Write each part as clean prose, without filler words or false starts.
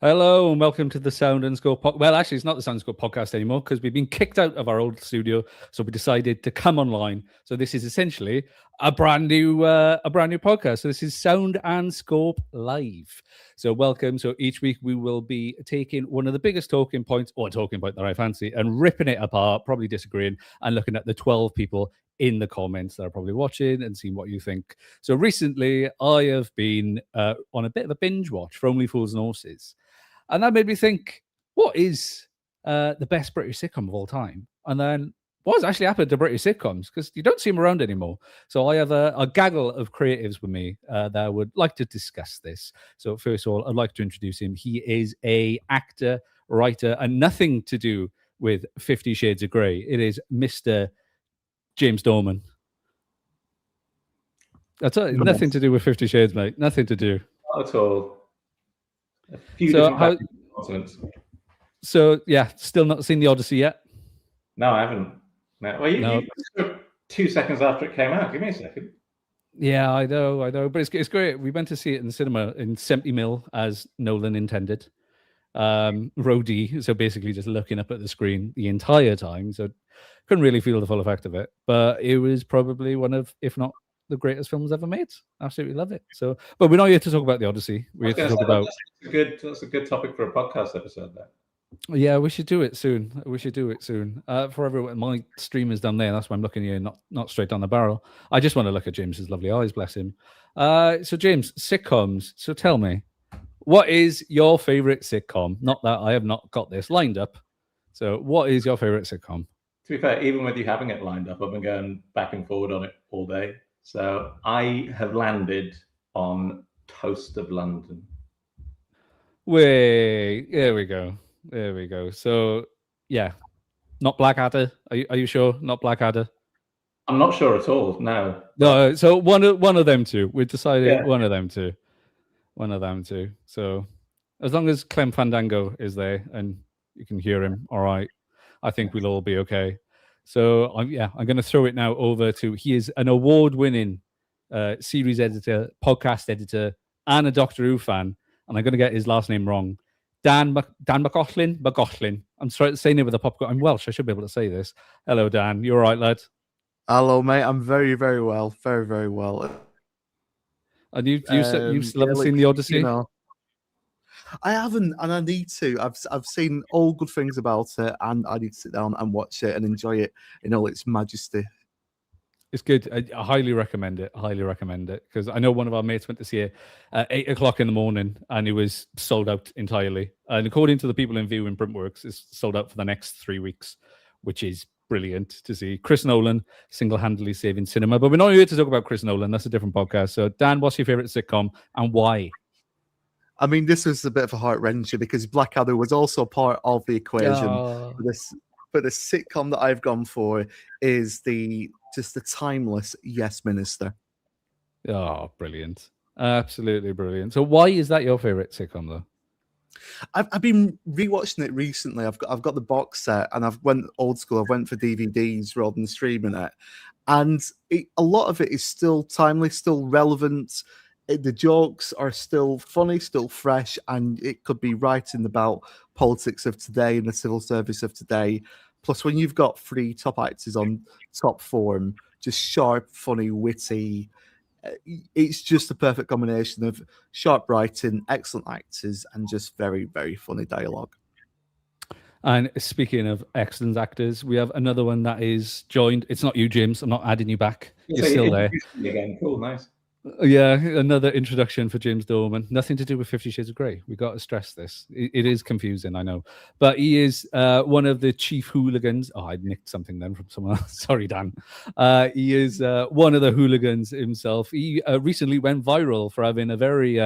Hello and welcome to the Sound and Score Well, actually, it's not the Sound and Score podcast anymore because we've been kicked out of our old studio, so we decided to come online. So this is essentially a brand new podcast. So this is Sound and Scope Live. So welcome. So each week we will be taking one of the biggest talking points, or talking point that I fancy, and ripping it apart, probably disagreeing, and looking at the 12 people in the comments that are probably watching and seeing what you think. So recently, I have been on a bit of a binge watch for Only Fools and Horses. And that made me think, what is the best British sitcom of all time? And then what's actually happened to British sitcoms? Because you don't see them around anymore. So I have a gaggle of creatives with me that would like to discuss this. So first of all, I'd like to introduce him. He is a actor, writer, and nothing to do with 50 Shades of Grey. It is Mr. James Dorman. That's nothing to do with 50 Shades, mate. Nothing to do. Not at all. A few different continents. So yeah, still not seen the Odyssey yet? No, I haven't. No. Well, you 2 seconds after it came out. Give me a second. Yeah, I know, but it's great. We went to see it in the cinema in 70 mil as Nolan intended. Roadie, so basically just looking up at the screen the entire time, so couldn't really feel the full effect of it. But it was probably one of, if not the greatest films ever made. Absolutely love it. So, but we're not here to talk about the Odyssey. We're here to talk about. That's a good topic for a podcast episode. There. Yeah, we should do it soon. For everyone, my stream is down there. That's why I'm looking here, not straight down the barrel. I just want to look at James's lovely eyes. Bless him. So James, sitcoms. So tell me, what is your favorite sitcom? Not that I have not got this lined up. So, what is your favorite sitcom? To be fair, even with you having it lined up, I've been going back and forward on it all day. So I have landed on Toast of London. Wait, there we go. So, yeah, not Blackadder. Are you sure? Not Blackadder. I'm not sure at all. No. No. So one of them two. We decided one of them two. One of them two. So as long as Clem Fandango is there and you can hear him, all right, I think we'll all be okay. So I'm going to throw it now over to. He is an award-winning series editor, podcast editor, and a Doctor Who fan. And I'm going to get his last name wrong. Dan McGoughlin. I'm saying it with a pop. I'm Welsh. I should be able to say this. Hello, Dan. You all right, lad? Hello, mate. I'm very, very well. Very, very well. And you still haven't seen the Odyssey? You know, I haven't, and I need to. I've seen all good things about it, and I need to sit down and watch it and enjoy it in all its majesty. It's good. I highly recommend it. Because I know one of our mates went to see it at 8:00 in the morning, and it was sold out entirely. And according to the people in View and Printworks, it's sold out for the next 3 weeks, which is brilliant to see. Chris Nolan single-handedly saving cinema. But we're not here to talk about Chris Nolan. That's a different podcast. So, Dan, what's your favorite sitcom and why? I mean, this was a bit of a heart-wrencher because Blackadder was also part of the equation. But the sitcom that I've gone for is the timeless Yes Minister. Oh, brilliant. Absolutely brilliant. So why is that your favorite sitcom, though? I've been rewatching it recently. I've got the box set, and I've went old school. I went for DVDs rather than streaming it, and a lot of it is still timely, still relevant. The jokes are still funny, still fresh, and it could be writing about politics of today and the civil service of today. Plus, when you've got 3 top actors on top form, just sharp, funny, witty, it's just a perfect combination of sharp writing, excellent actors, and just very, very funny dialogue. And speaking of excellent actors, we have another one that is joined. It's not you, James. I'm not adding you back. You're still there. Again. Cool, nice. Yeah, another introduction for James Dorman. Nothing to do with 50 Shades of Grey. We got to stress this. It is confusing, I know. But he is one of the chief hooligans. Oh, I nicked something then from someone else. Sorry, Dan. He is one of the hooligans himself. He recently went viral for having a very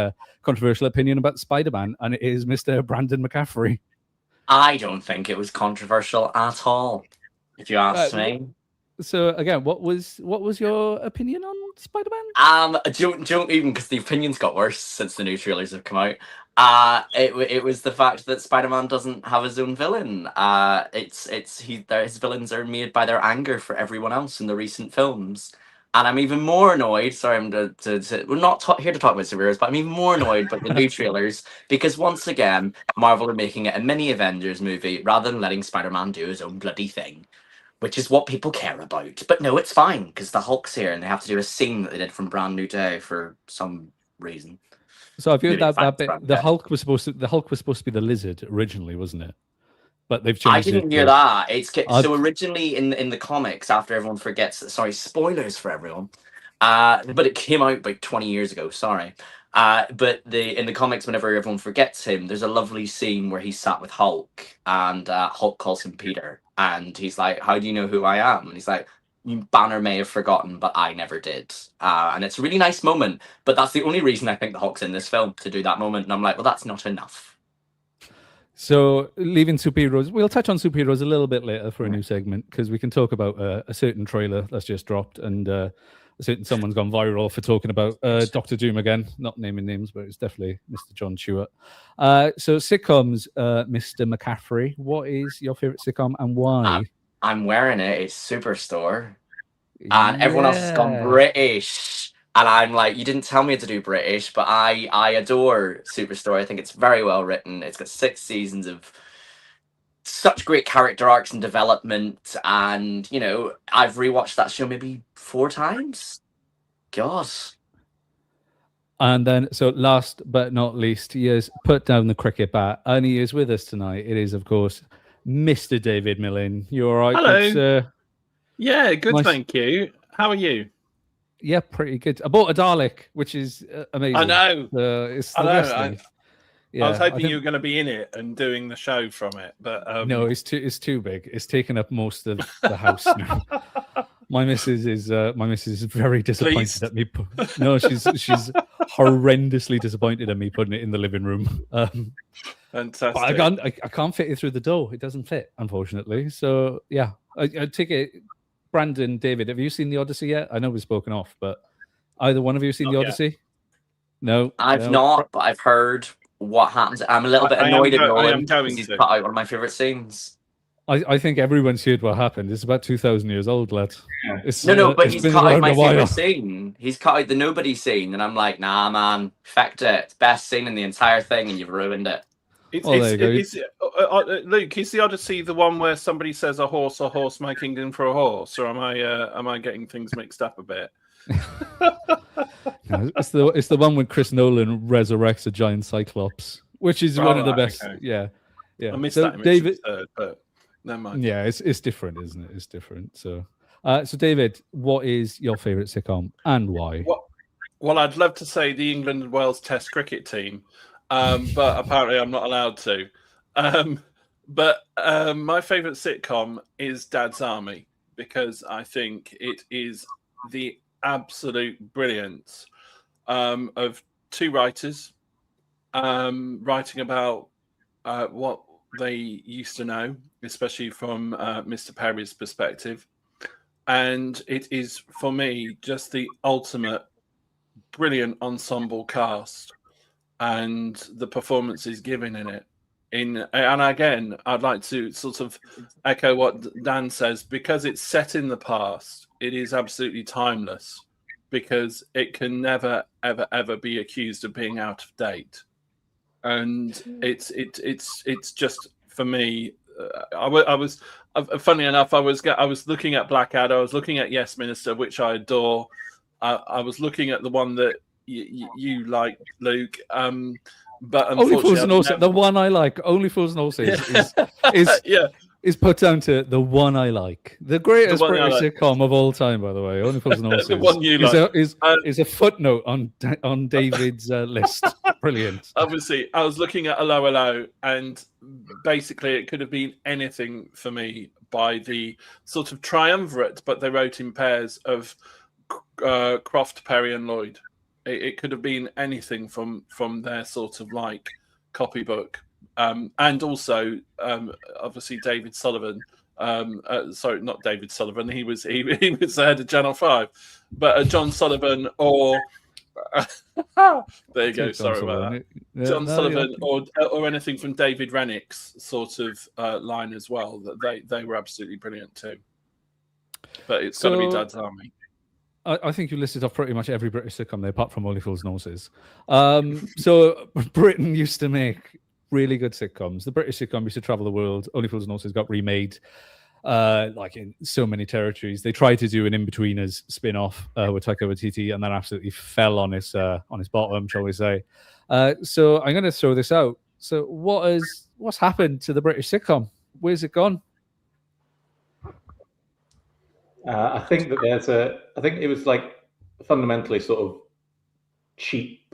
controversial opinion about Spider-Man, and it is Mr. Brandon McCaffrey. I don't think it was controversial at all, if you ask me. So again, what was your opinion on Spider-Man? Don't even, because the opinions got worse since the new trailers have come out. It was the fact that Spider-Man doesn't have his own villain. His villains are made by their anger for everyone else in the recent films. And I'm even more annoyed. Sorry, we're not here to talk about superheroes, but I'm even more annoyed by the new trailers because once again, Marvel are making it a mini Avengers movie rather than letting Spider-Man do his own bloody thing, which is what people care about. But no, it's fine because the Hulk's here and they have to do a scene that they did from Brand New Day for some reason. So I've heard Maybe that bit. Brand The New Day. Hulk was supposed to be the lizard originally, wasn't it? But they've I changed it. didn't hear to- that. It's I've- so originally in the comics, after everyone forgets. Sorry, spoilers for everyone. But it came out like 20 years ago. Sorry. But in the comics, whenever everyone forgets him, there's a lovely scene where he's sat with Hulk, and Hulk calls him Peter, and he's like, "How do you know who I am?" And he's like, "Banner may have forgotten, but I never did." And it's a really nice moment. But that's the only reason I think the Hulk's in this film, to do that moment. And I'm like, well, that's not enough. So leaving superheroes, we'll touch on superheroes a little bit later for a new segment because we can talk about a certain trailer that's just dropped and a certain someone's gone viral for talking about Doctor Doom again. Not naming names, but it's definitely Mr. John Stewart. So sitcoms, Mr. McCaffrey, what is your favorite sitcom and why? I'm wearing it. It's Superstore. And everyone else has gone British. And I'm like, you didn't tell me to do British, but I adore Superstore. I think it's very well written. It's got 6 seasons of such great character arcs and development. And, you know, I've rewatched that show maybe 4 times. God. And then, so last but not least, he has put down the cricket bat and he is with us tonight. It is, of course, Mr. David Millen. You all right? Hello. Yeah, good, nice. thank you. How are you? Yeah, pretty good. I bought a Dalek, which is amazing. I know. It's the best thing. I was hoping you were going to be in it and doing the show from it, but no, it's too big. It's taken up most of the house now. My missus is very disappointed at me. No, she's horrendously disappointed at me putting it in the living room. Fantastic. I can't fit it through the door. It doesn't fit, unfortunately. So yeah, I take it. Brandon, David, have you seen The Odyssey yet? I know we've spoken off, but either one of you seen The Odyssey? No, I've not, but I've heard what happens. I'm a little bit annoyed at Nolan because he's cut out one of my favorite scenes. I think everyone's heard what happened. It's about 2,000 years old, lad. No, but he's cut out my favorite scene. He's cut out the nobody scene, and I'm like, nah, man, fecked it. It's best scene in the entire thing, and you've ruined it. Luke, is the Odyssey the one where somebody says a horse, my kingdom for a horse, or am I getting things mixed up a bit? No, it's the one when Chris Nolan resurrects a giant cyclops, which is one of the best. Okay. Yeah. I missed that, David. But never mind. Yeah, it's different, isn't it? It's different. So, so David, what is your favorite sitcom and why? Well, I'd love to say the England and Wales Test cricket team. But apparently I'm not allowed to. But my favourite sitcom is Dad's Army because I think it is the absolute brilliance of 2 writers writing about what they used to know, especially from Mr. Perry's perspective. And it is, for me, just the ultimate brilliant ensemble cast. And the performances given in it. And again, I'd like to sort of echo what Dan says, because it's set in the past, it is absolutely timeless, because it can never, ever, ever be accused of being out of date. And it's just, for me, I was funny enough, I was looking at Blackadder, I was looking at Yes Minister, which I adore. I was looking at the one that you like, Luke, but Only Fools and Horses, the one I like. Only Fools and Horses is put down to the one I like. The greatest British sitcom of all time, by the way. Only Fools and Horses. The one you like is a footnote on David's list. Brilliant. Obviously, I was looking at Hello Hello, and basically it could have been anything for me by the sort of triumvirate, but they wrote in pairs of Croft, Perry, and Lloyd. It could have been anything from their sort of like copybook, and also obviously David Sullivan. Sorry, not David Sullivan. He was the head of Channel 5, but John Sullivan or there you go. Sorry about that. John Sullivan or anything from David Rennick's sort of line as well. That they were absolutely brilliant too. But it's got to be Dad's Army. I think you listed off pretty much every British sitcom there, apart from Only Fools and Horses. So Britain used to make really good sitcoms. The British sitcom used to travel the world. Only Fools and Horses got remade, like in so many territories. They tried to do an Inbetweeners spin-off with Taika Waititi, and that absolutely fell on his bottom, shall we say? So I'm going to throw this out. So what's happened to the British sitcom? Where's it gone? I think that I think it was like fundamentally sort of cheap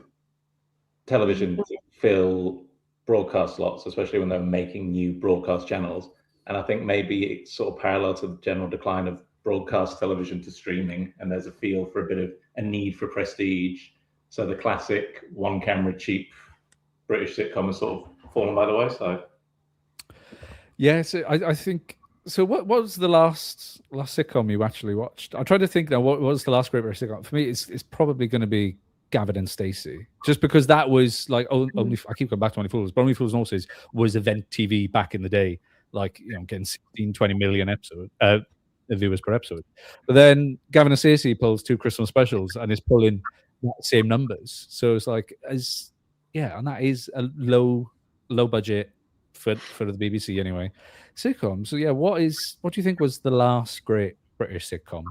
television to fill broadcast slots, especially when they're making new broadcast channels. And I think maybe it's sort of parallel to the general decline of broadcast television to streaming, and there's a feel for a need for prestige. So the classic one-camera cheap British sitcom has sort of fallen by the wayside. Yeah, so I think so. What was the last sitcom you actually watched? I'm trying to think now. What was the last great British sitcom? For me, it's probably going to be Gavin and Stacey, just because that was like only. I keep going back to Only Fools, but Only Fools and Horses was event TV back in the day, like getting 16, 20 million viewers per episode. But then Gavin and Stacey pulls 2 Christmas specials and is pulling that same numbers. So it's like and that is a low budget for the BBC anyway. Sitcom. So yeah, what do you think was the last great British sitcom?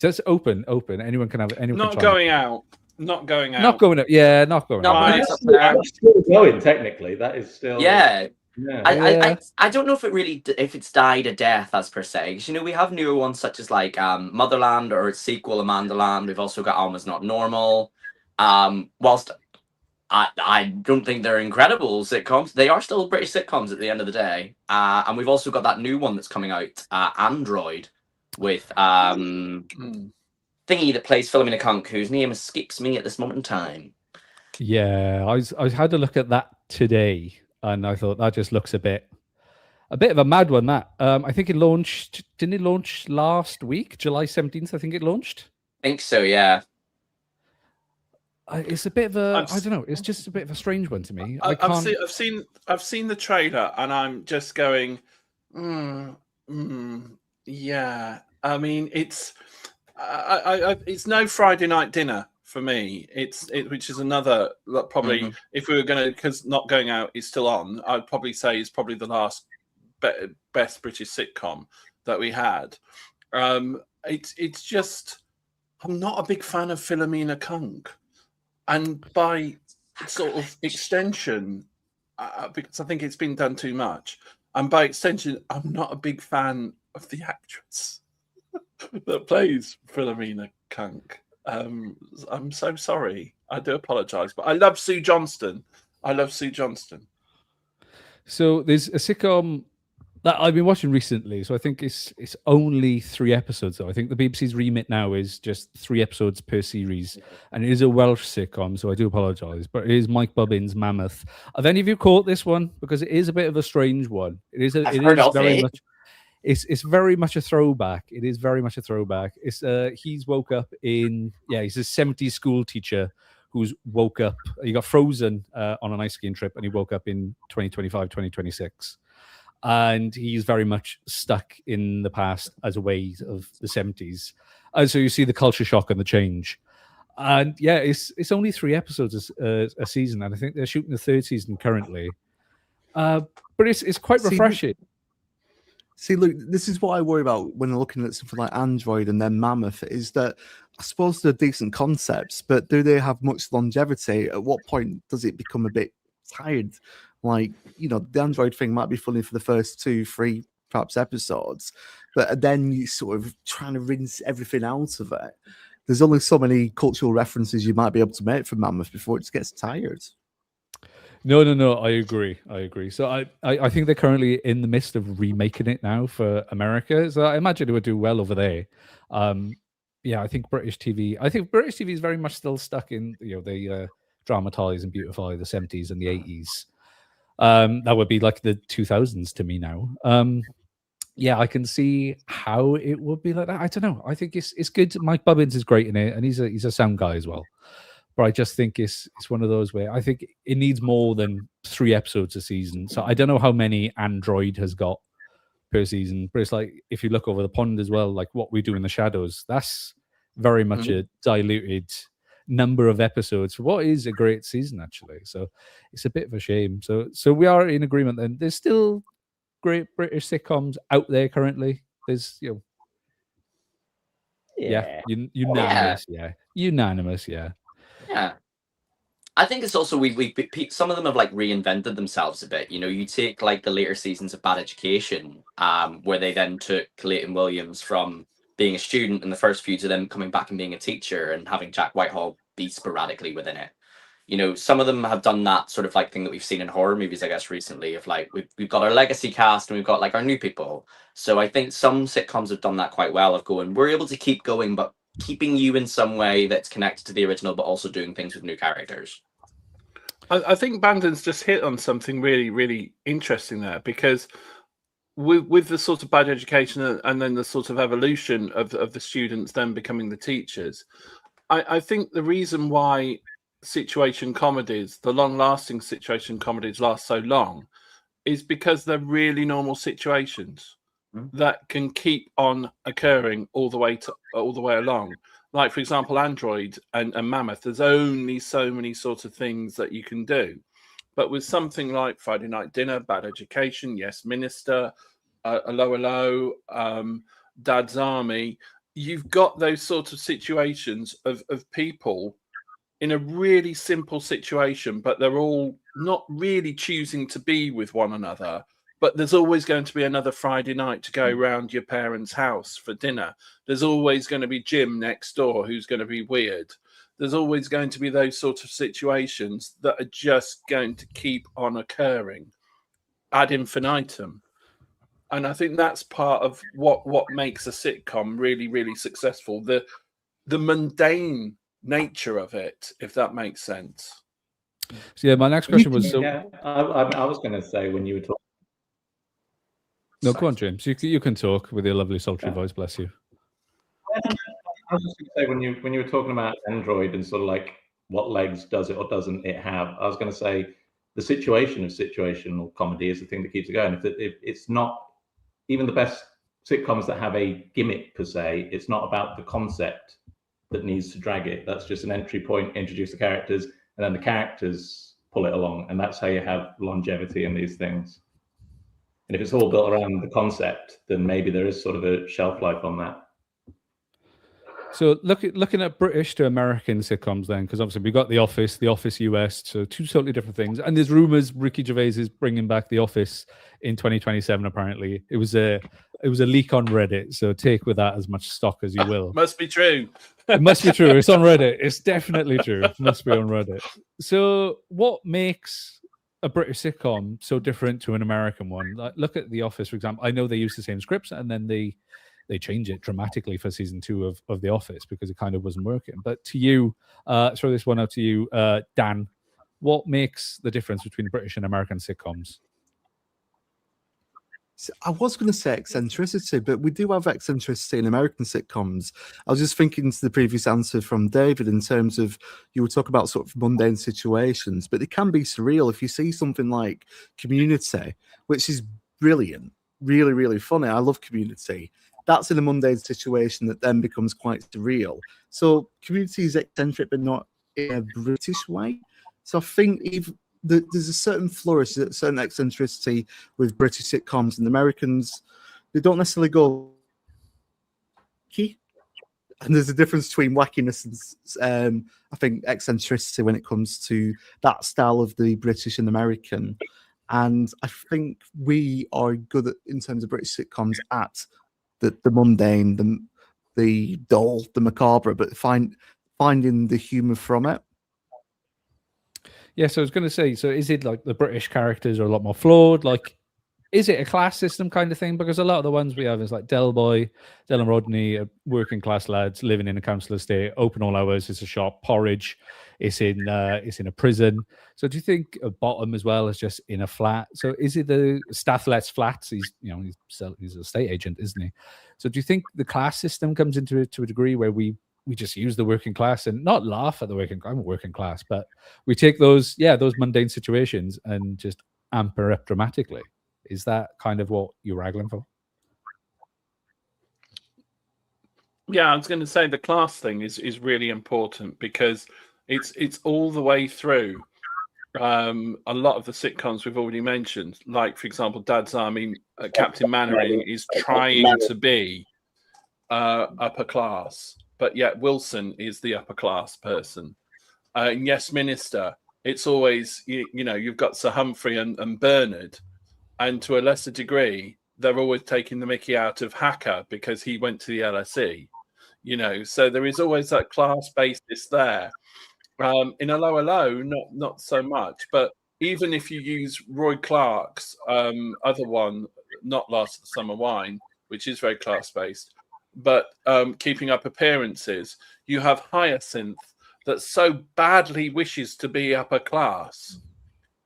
Just open. Anyone can have it. Not going out. Not going out. Not going out. Yeah, not going out. That's still going technically. That is still. Yeah. I don't know if it's died a death as per se. 'Cause, we have newer ones such as like Motherland or its sequel Amandaland. We've also got Alma's Not Normal. Whilst I don't think they're incredible sitcoms, they are still British sitcoms at the end of the day. And we've also got that new one that's coming out, Android, with thingy that plays Philomena Kunk, whose name escapes me at this moment in time. Yeah, I had a look at that today, and I thought that just looks a bit of a mad one. That I think it launched. Didn't it launch last week, July 17th? I think it launched. I think so. Yeah. It's a bit of a. I don't know. It's just a bit of a strange one to me. I've seen the trailer, and I'm just going, yeah. I mean, it's no Friday night dinner for me. Which is another probably if we were going to, because Not Going Out is still on. I'd probably say it's probably the last best British sitcom that we had. It's just I'm not a big fan of Philomena Kunk. And by sort of extension, because I think it's been done too much, and by extension, I'm not a big fan of the actress that plays Philomena Kunk. I'm so sorry. I do apologise, but I love Sue Johnston. So there's a sitcom that I've been watching recently. So I think it's only 3 episodes, though. I think the BBC's remit now is just 3 episodes per series, and it is a Welsh sitcom, so I do apologise, but it is Mike Bubbin's Mammoth. Have any of you caught this one? Because it is a bit of a strange one. It's very much a throwback. It is very much a throwback. It's he's woke up in he's a 70s school teacher who's woke up. He got frozen on an ice skiing trip, and he woke up in 2025, 2026. And he's very much stuck in the past as a way of the 70s. And so you see the culture shock and the change. And yeah, it's only 3 episodes a season, and I think they're shooting the 3rd season currently. But it's quite refreshing. See, look, this is what I worry about when I'm looking at something like Android and then Mammoth, is that I suppose they're decent concepts, but do they have much longevity? At what point does it become a bit tired? Like, the Android thing might be funny for the first 2, 3, perhaps episodes, but then you sort of trying to rinse everything out of it. There's only so many cultural references you might be able to make from Mammoth before it just gets tired. No, I agree. So I think they're currently in the midst of remaking it now for America. So I imagine it would do well over there. I think British TV is very much still stuck in, they dramatize and beautify the 70s and the 80s. That would be like the 2000s to me now. I can see how it would be like that. I don't know. I think it's good. Mike Bubbins is great in it, and he's a sound guy as well. But I just think it's one of those where I think it needs more than 3 episodes a season. So I don't know how many Android has got per season. But it's like, if you look over the pond as well, like what we do in the shadows, that's very much a diluted number of episodes for what is a great season, actually. So it's a bit of a shame. So we are in agreement then. There's still great British sitcoms out there currently. There's, unanimous, unanimous. Yeah. I think it's also we some of them have like reinvented themselves a bit. You take like the later seasons of Bad Education, where they then took Clayton Williams from being a student in the first few to them coming back and being a teacher, and having Jack Whitehall be sporadically within it. Some of them have done that sort of like thing that we've seen in horror movies, I guess, recently, of like we've got our legacy cast and we've got like our new people. So I think some sitcoms have done that quite well, of going, we're able to keep going, but keeping you in some way that's connected to the original, but also doing things with new characters. I think Bandon's just hit on something really, really interesting there, because with the sort of Bad Education and then the sort of evolution of the students then becoming the teachers, I think the reason why situation comedies, the long-lasting situation comedies, last so long is because they're really normal situations that can keep on occurring all the way along. Like, for example, Android and Mammoth, there's only so many sort of things that you can do. But with something like Friday Night Dinner, Bad Education, Yes Minister, Hello, Dad's Army, you've got those sort of situations of people in a really simple situation, but they're all not really choosing to be with one another. But there's always going to be another Friday night to go round your parents' house for dinner. There's always going to be Jim next door who's going to be weird. There's always going to be those sort of situations that are just going to keep on occurring ad infinitum. And I think that's part of what makes a sitcom really, really successful. The mundane nature of it, if that makes sense. So my next question was... I was going to say, when you were talking... No, go on, James. You can talk with your lovely sultry voice. Bless you. I was just going to say, when you were talking about Android and sort of like what legs does it or doesn't it have, I was going to say the situation of situational comedy is the thing that keeps it going. If it's not, even the best sitcoms that have a gimmick per se, it's not about the concept that needs to drag it. That's just an entry point, introduce the characters, and then the characters pull it along, and that's how you have longevity in these things. And if it's all built around the concept, then maybe there is sort of a shelf life on that. So looking at British to American sitcoms then, because obviously we got The Office US, so two totally different things. And there's rumors Ricky Gervais is bringing back The Office in 2027. Apparently, it was a leak on Reddit, so take with that as much stock as you will. Must be true. It must be true. It's on Reddit. It's definitely true. It must be on Reddit. So what makes a British sitcom so different to an American one? Like, look at The Office, for example. I know they use the same scripts, and then they change it dramatically for season 2 of The Office because it kind of wasn't working. But to you, throw this one out to you, Dan, what makes the difference between British and American sitcoms? So I was going to say eccentricity, but we do have eccentricity in American sitcoms. I was just thinking to the previous answer from David in terms of, you were talking about sort of mundane situations, but it can be surreal. If you see something like Community, which is brilliant, really, really funny. I love Community. That's in a mundane situation that then becomes quite surreal. So Community is eccentric, but not in a British way. So I think there's a certain flourish, a certain eccentricity with British sitcoms, and Americans, they don't necessarily go wacky. And there's a difference between wackiness and I think eccentricity when it comes to that style of the British and American. And I think we are good at, in terms of British sitcoms, at the mundane, the dull, the macabre, but finding the humour from it. Yeah, so I was going to say, so is it like the British characters are a lot more flawed? Like, is it a class system kind of thing? Because a lot of the ones we have is like Del Boy, Del and Rodney, working class lads living in a council estate, open all hours, it's a shop. Porridge, it's in a prison. So do you think a Bottom as well is just in a flat? So is it the Stath lets flats? He's an estate agent, isn't he? So do you think the class system comes into it to a degree where we just use the working class and not laugh at the I'm working class, but we take those mundane situations and just amp her up dramatically? Is that kind of what you're wrangling for? Yeah, I was going to say the class thing is really important because it's all the way through. A lot of the sitcoms we've already mentioned, like for example, Dad's Army, Captain Mannering is trying to be upper class, but yet Wilson is the upper class person. And Yes Minister, it's always you've got Sir Humphrey and Bernard, and to a lesser degree, they're always taking the mickey out of Hacker because he went to the LSE. So there is always that class basis there. In a Lower Low, not so much. But even if you use Roy Clark's other one, not Last of the Summer Wine, which is very class based, but Keeping Up Appearances, you have Hyacinth that so badly wishes to be upper class,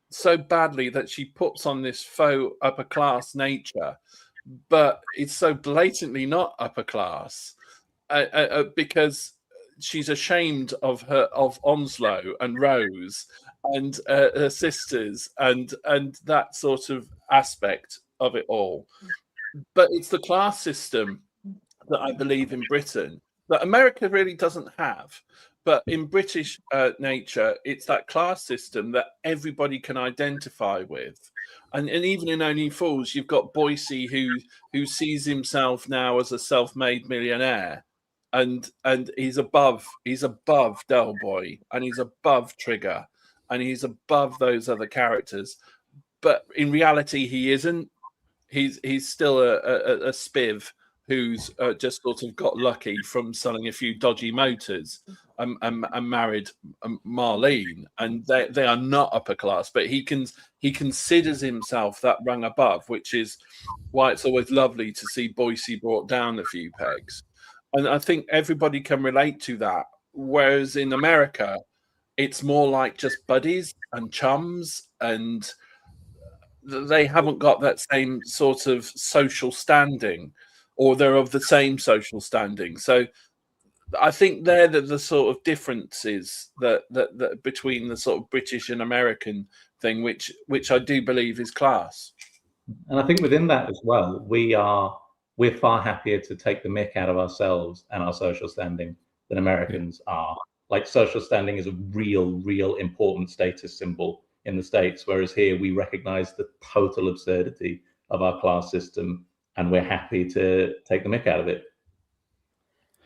so badly that she puts on this faux upper class nature, but it's so blatantly not upper class because she's ashamed of Onslow and Rose and her sisters and that sort of aspect of it all. But it's the class system that I believe in Britain that America really doesn't have. But in British nature, it's that class system that everybody can identify with. And even in Only Fools, you've got Boycie who sees himself now as a self-made millionaire. And he's above Del Boy, and he's above Trigger, and he's above those other characters. But in reality, he isn't. He's still a spiv who's just sort of got lucky from selling a few dodgy motors and married Marlene, and they are not upper class, but he considers himself that rung above, which is why it's always lovely to see Boycie brought down a few pegs. And I think everybody can relate to that. Whereas in America, it's more like just buddies and chums, and they haven't got that same sort of social standing, or they're of the same social standing. So I think they're the sort of differences that between the sort of British and American thing, which I do believe is class. And I think within that as well, we're far happier to take the mick out of ourselves and our social standing than Americans are. Like, social standing is a real important status symbol in the States, whereas here we recognize the total absurdity of our class system and we're happy to take the mick out of it.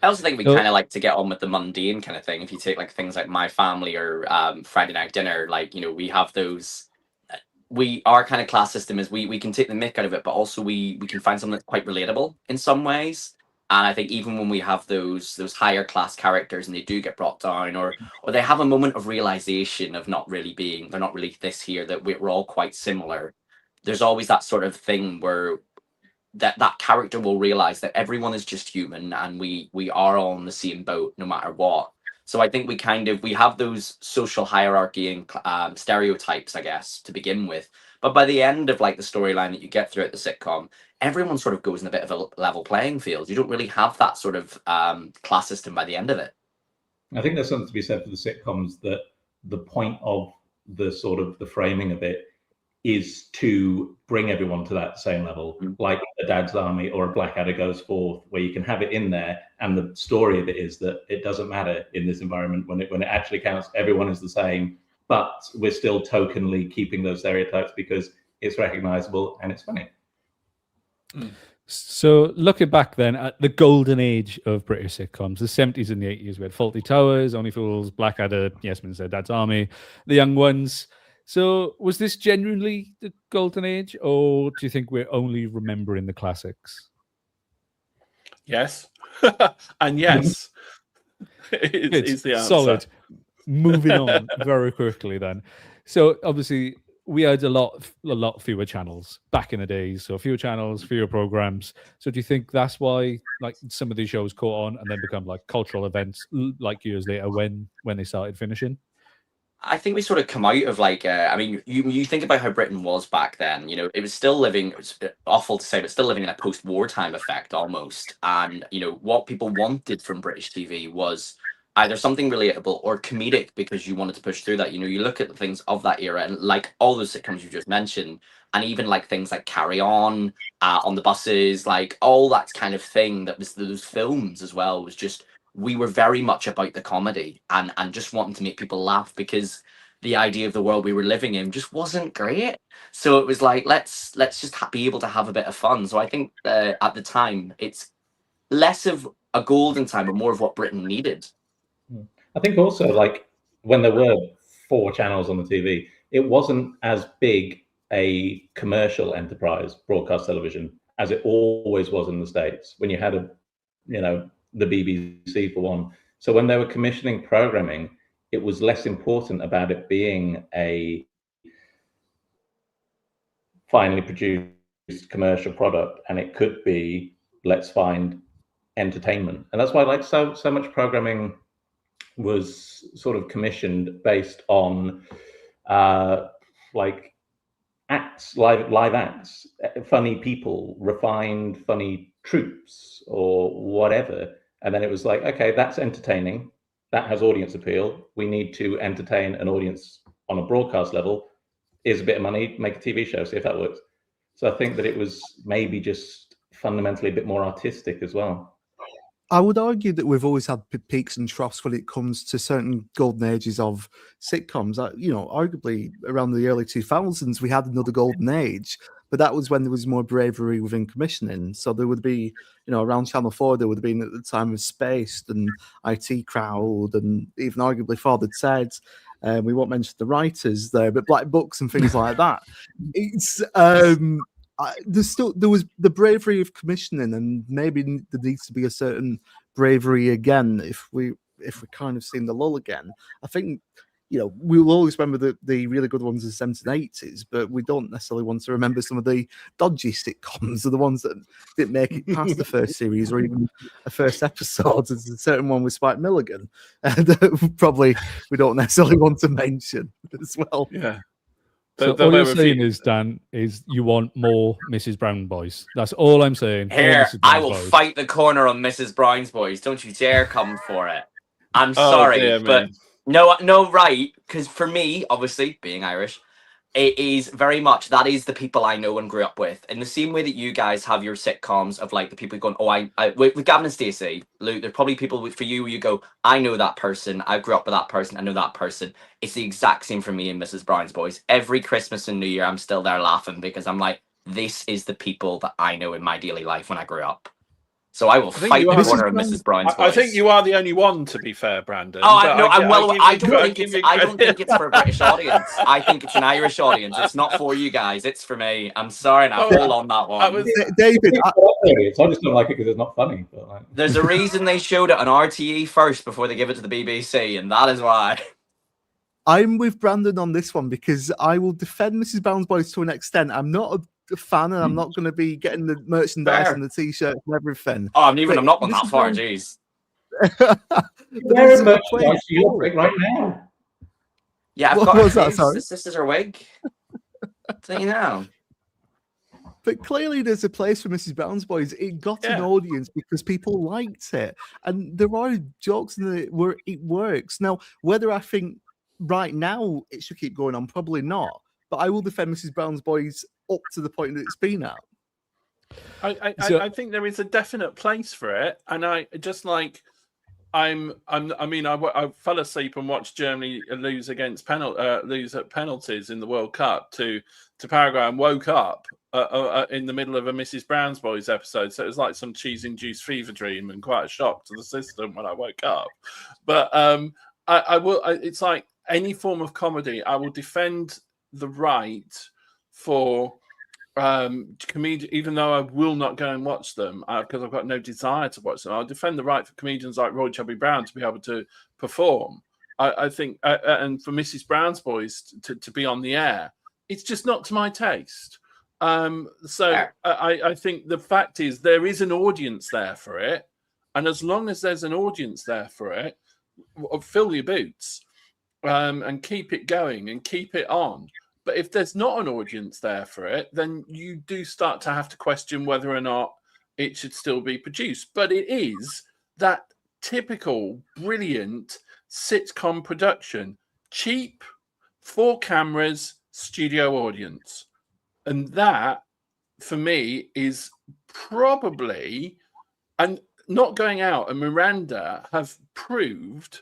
I also think we kind of like to get on with the mundane kind of thing. If you take like things like My Family or Friday Night Dinner, like, we have those. Our kind of class system is we can take the mick out of it, but also we can find something that's quite relatable in some ways. And I think even when we have those higher class characters and they do get brought down, or they have a moment of realization of they're not really this here, that we're all quite similar. There's always that sort of thing where that character will realize that everyone is just human and we are all in the same boat no matter what. So I think we have those social hierarchy and stereotypes, I guess, to begin with. But by the end of like the storyline that you get throughout the sitcom, everyone sort of goes in a bit of a level playing field. You don't really have that sort of class system by the end of it. I think there's something to be said for the sitcoms that the point of the sort of the framing of it is to bring everyone to that same level, like a Dad's Army or a Blackadder Goes Forth, where you can have it in there. And the story of it is that it doesn't matter in this environment when it actually counts. Everyone is the same, but we're still tokenly keeping those stereotypes because it's recognizable and it's funny. So looking back then at the golden age of British sitcoms, the 70s and the 80s, we had Fawlty Towers, Only Fools, Blackadder, Yes Minister, Dad's Army, The Young Ones. So was this genuinely the golden age, or do you think we're only remembering the classics? Yes. And yes. is the answer. Solid. Moving on very quickly then. So obviously we had a lot fewer channels back in the days. So fewer channels, fewer programs. So do you think that's why like some of these shows caught on and then become like cultural events like years later when they started finishing? I think we sort of come out of like, I mean, you think about how Britain was back then, it was still living, it's awful to say, but still living in a post-wartime effect almost. And, what people wanted from British TV was either something relatable or comedic because you wanted to push through that. You know, you look at the things of that era and like all those sitcoms you just mentioned, and even like things like Carry On the buses, like all that kind of thing that was those films as well, was just, we were very much about the comedy and just wanting to make people laugh, because the idea of the world we were living in just wasn't great. So it was like, let's just be able to have a bit of fun. So I think at the time, it's less of a golden time and more of what Britain needed. I think also, like, when there were 4 channels on the TV, it wasn't as big a commercial enterprise, broadcast television, as it always was in the States, when you had the BBC for one. So when they were commissioning programming, it was less important about it being a finely produced commercial product, and it could be, let's find entertainment. And that's why, like, so much programming was sort of commissioned based on like acts, live acts, funny people, refined funny troops or whatever. And then it was like, okay, that's entertaining, that has audience appeal, we need to entertain an audience on a broadcast level. Here's a bit of money, make a TV show, see if that works. So I think that it was maybe just fundamentally a bit more artistic as well. I would argue that we've always had peaks and troughs when it comes to certain golden ages of sitcoms. Arguably around the early 2000s, we had another golden age, but that was when there was more bravery within commissioning. So there would be, around Channel 4, there would have been at the time of Spaced and IT Crowd, and even arguably Father Ted. We won't mention the writers there, but Black Books and things like that. It's there was the bravery of commissioning, and maybe there needs to be a certain bravery again if we kind of seen the lull again. I think we'll always remember the really good ones of the 70s and 80s, but we don't necessarily want to remember some of the dodgy sitcoms, or the ones that didn't make it past the first series or even a first episode. There's a certain one with Spike Milligan that probably we don't necessarily want to mention as well. Yeah. So all you're saying is, Dan, is you want more Mrs. Brown Boys. That's all I'm saying. Here, I will fight the corner on Mrs. Brown's Boys. Don't you dare come for it. I'm sorry, dear, but no, right? Because for me, obviously, being Irish, it is very much, that is the people I know and grew up with. In the same way that you guys have your sitcoms of like the people going, with Gavin and Stacey, Luke, there's probably people for you where you go, I know that person, I grew up with that person, I know that person. It's the exact same for me and Mrs. Brown's Boys. Every Christmas and New Year, I'm still there laughing because I'm like, this is the people that I know in my daily life when I grew up. So I will fight the corner of Mrs. Brown's Boys. I think you are the only one, to be fair, Brandon. I don't think it's for a British audience. I think it's an Irish audience. It's not for you guys. It's for me. I'm sorry, now hold on that one. David, I just don't like it because it's not funny. But like... There's a reason they showed it on RTE first before they give it to the BBC, and that is why. I'm with Brandon on this one because I will defend Mrs. Brown's Boys to an extent. I'm not a fan, and I'm not going to be getting the merchandise and the t-shirts and everything. Oh, I'm not going that far. Jeez. There's merchandise you're right now. Yeah, I've got that. Sorry, this is her wig. So you know. But clearly, there's a place for Mrs. Brown's Boys. It got an audience because people liked it, and there are jokes in it where it works. Now, whether I think right now it should keep going on, probably not. But I will defend Mrs. Brown's Boys up to the point that it's been at. I think there is a definite place for it, and I just like I fell asleep and watched Germany lose at penalties in the World Cup to Paraguay, and woke up in the middle of a Mrs. Brown's Boys episode. So it was like some cheese-induced fever dream, and quite a shock to the system when I woke up. But I will. It's like any form of comedy. I will defend the right for comedians, even though I will not go and watch them because I've got no desire to watch them. I'll defend the right for comedians like Roy Chubby Brown to be able to perform. I think, and for Mrs. Brown's Boys to be on the air, it's just not to my taste. So I think the fact is there is an audience there for it, and as long as there's an audience there for it, fill your boots and keep it going and keep it on. But if there's not an audience there for it, then you do start to have to question whether or not it should still be produced. But it is that typical brilliant sitcom production. Cheap, 4 cameras, studio audience. And that, for me, is probably, and Not Going Out and Miranda have proved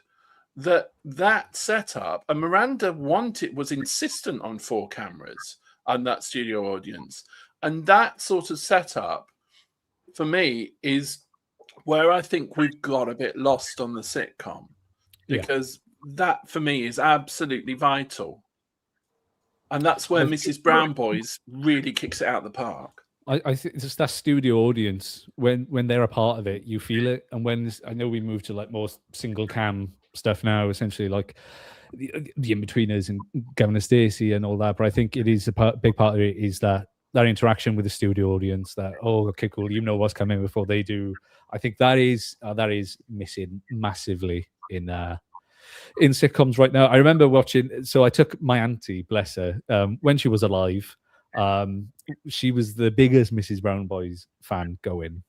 that setup, and Miranda was insistent on 4 cameras and that studio audience. And that sort of setup, for me, is where I think we've got a bit lost on the sitcom, because that, for me, is absolutely vital. And that's where Mrs. Brown Boys really kicks it out of the park. I think it's just that studio audience, when they're a part of it, you feel it. And I know we moved to like more single cam stuff now, essentially like the Inbetweeners and Gavin Stacey and all that. But I think it is big part of it is that interaction with the studio audience. That, oh, okay, cool, you know what's coming before they do. I think that is missing massively in sitcoms right now. I remember watching. So I took my auntie, bless her, when she was alive. She was the biggest Mrs. Brown Boys fan going,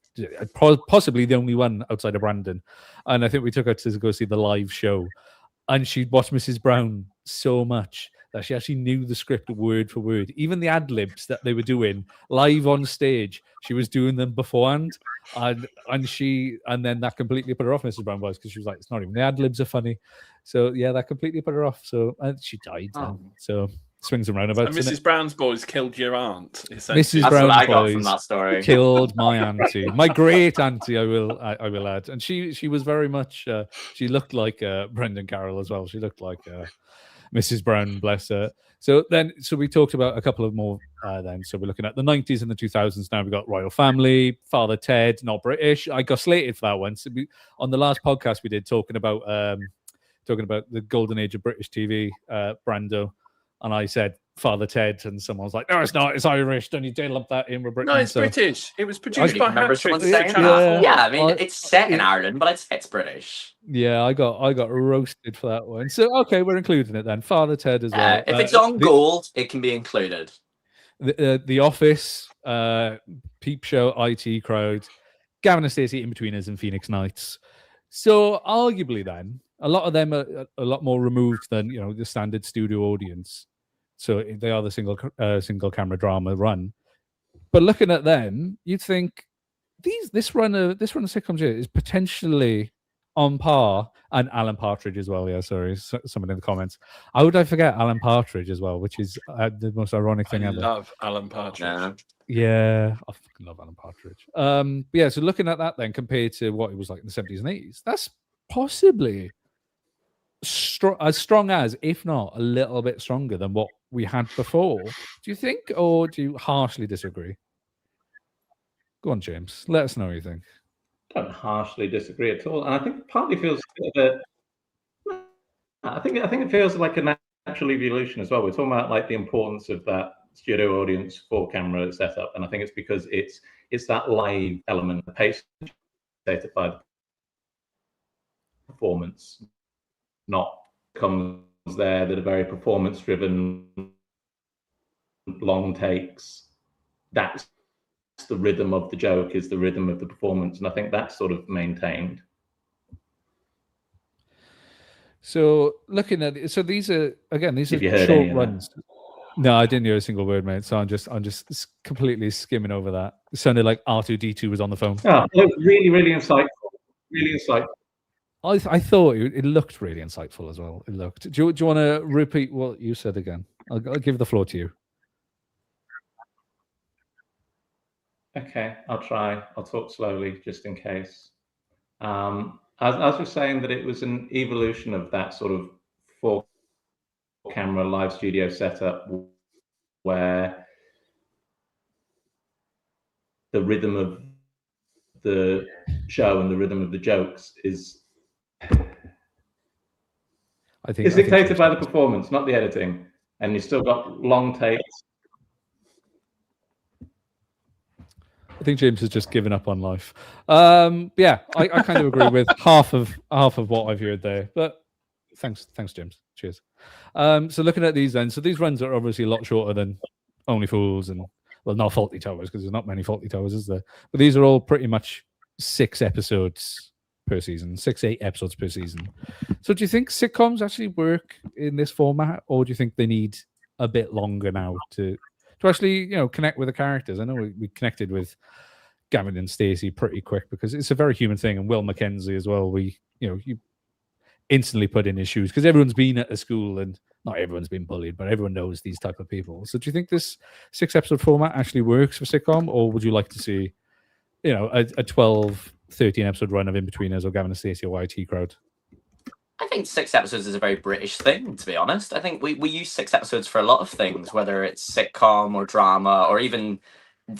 possibly the only one outside of Brandon. And I think we took her to go see the live show, and she'd watched Mrs. Brown so much that she actually knew the script word for word. Even the ad libs that they were doing live on stage, she was doing them beforehand, and then that completely put her off Mrs. Brown Boys, because she was like, it's not even the ad libs are funny. So yeah, that completely put her off. So she died. So swings and roundabouts. And Mrs. Brown's Boys killed your aunt. Mrs. That's Brown's what I got Boys from that story. killed my auntie, my great auntie. I will add, and she was very much. She looked like Brendan Carroll as well. She looked like Mrs. Brown, bless her. So we talked about a couple of more. Then, so we're looking at the 90s and the 2000s. Now we got Royal Family, Father Ted, not British. I got slated for that one. So on the last podcast we did talking about the golden age of British TV, Brando. And I said Father Ted, and someone was like, "No, it's not. It's Irish. Don't you dare lump that in with Britain." No, it's British. It was produced by remember Hattrick. someone saying that. Yeah, I mean, it's set in yeah. Ireland, but it's British. Yeah, I got roasted for that one. So okay, we're including it then. Father Ted as well. If it's on gold, it can be included. The Office, Peep Show, IT Crowd, Gavin Stacey, Inbetweeners, and Phoenix Nights. So arguably, then a lot of them are a lot more removed than the standard studio audience. So they are the single camera drama run. But looking at them, you'd think this run of sitcoms here is potentially on par, and Alan Partridge as well. Yeah, sorry, someone in the comments. How would I forget Alan Partridge as well, which is the most ironic thing ever. I love Alan Partridge. Yeah, I fucking love Alan Partridge. But yeah, so looking at that then compared to what it was like in the 70s and 80s, that's possibly as strong as, if not a little bit stronger than what we had before. Do you think, or do you harshly disagree? Go on, James. Let us know what you think. I don't harshly disagree at all, and I think it partly feels that. I think it feels like a natural evolution as well. We're talking about like the importance of that studio audience 4-camera setup, and I think it's because it's that live element, the pace dictated by the performance, not comes there that are very performance driven, long takes. That's the rhythm of the joke, is the rhythm of the performance, and I think that's sort of maintained. So looking at it, so these are heard short runs. No, I didn't hear a single word, mate. So I'm just completely skimming over that. It sounded like R2D2 was on the phone. Oh, really, really insightful. Really insightful. I thought it looked really insightful as well. It looked. Do you want to repeat what you said again? I'll give the floor to you. Okay, I'll try. I'll talk slowly just in case. I was just saying that it was an evolution of that sort of 4-camera live studio setup where the rhythm of the show and the rhythm of the jokes is dictated by the performance, not the editing. And you still got long takes. I think James has just given up on life. Yeah, I kind of agree with half of what I've heard there. But thanks, James. Cheers. So looking at these then, so these runs are obviously a lot shorter than Only Fools and, well, not Fawlty Towers, because there's not many Fawlty Towers, is there? But these are all pretty much 6 episodes per season, 6-8 episodes per season. So do you think sitcoms actually work in this format, or do you think they need a bit longer now to actually, connect with the characters? I know we connected with Gavin and Stacey pretty quick because it's a very human thing, and Will Mackenzie as well. You instantly put in his shoes because everyone's been at a school, and not everyone's been bullied, but everyone knows these type of people. So do you think this 6-episode format actually works for sitcom, or would you like to see, a 12, 13 episode run of Inbetweeners or Gavin and Stacey or YT Crowd? I think 6 episodes is a very British thing, to be honest. I think we use 6 episodes for a lot of things, whether it's sitcom or drama or even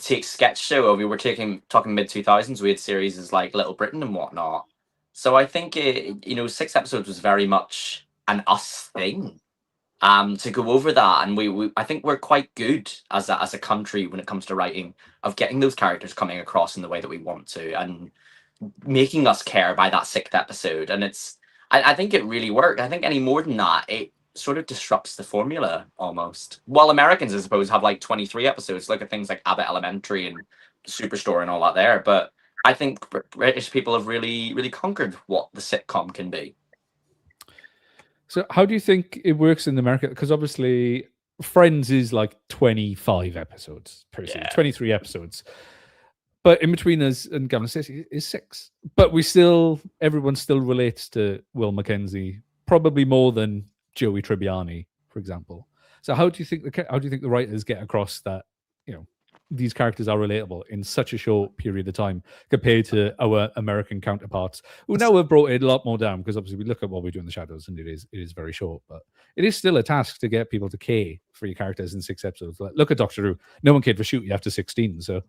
take sketch show. We were talking mid-2000s, we had series like Little Britain and whatnot. So I think 6 episodes was very much an us thing. To go over that, and I think we're quite good as a country when it comes to writing, of getting those characters coming across in the way that we want to and making us care by that 6th episode. And I think it really worked. I think any more than that, it sort of disrupts the formula almost. While Americans, I suppose, have like 23 episodes, look at things like Abbott Elementary and Superstore and all that there. But I think British people have really, really conquered what the sitcom can be. So how do you think it works in America? Because obviously Friends is like 25 episodes per season, 23 episodes. But Inbetweeners and Gavin Stacey is 6. But everyone still relates to Will Mackenzie, probably more than Joey Tribbiani, for example. So how do you think the writers get across that, these characters are relatable in such a short period of time compared to our American counterparts, who now have brought it a lot more down, because obviously we look at what we do in the shadows and it is very short, but it is still a task to get people to care for your characters in 6 episodes. Like, look at Doctor Who. No one cared for Shooty after 16, so...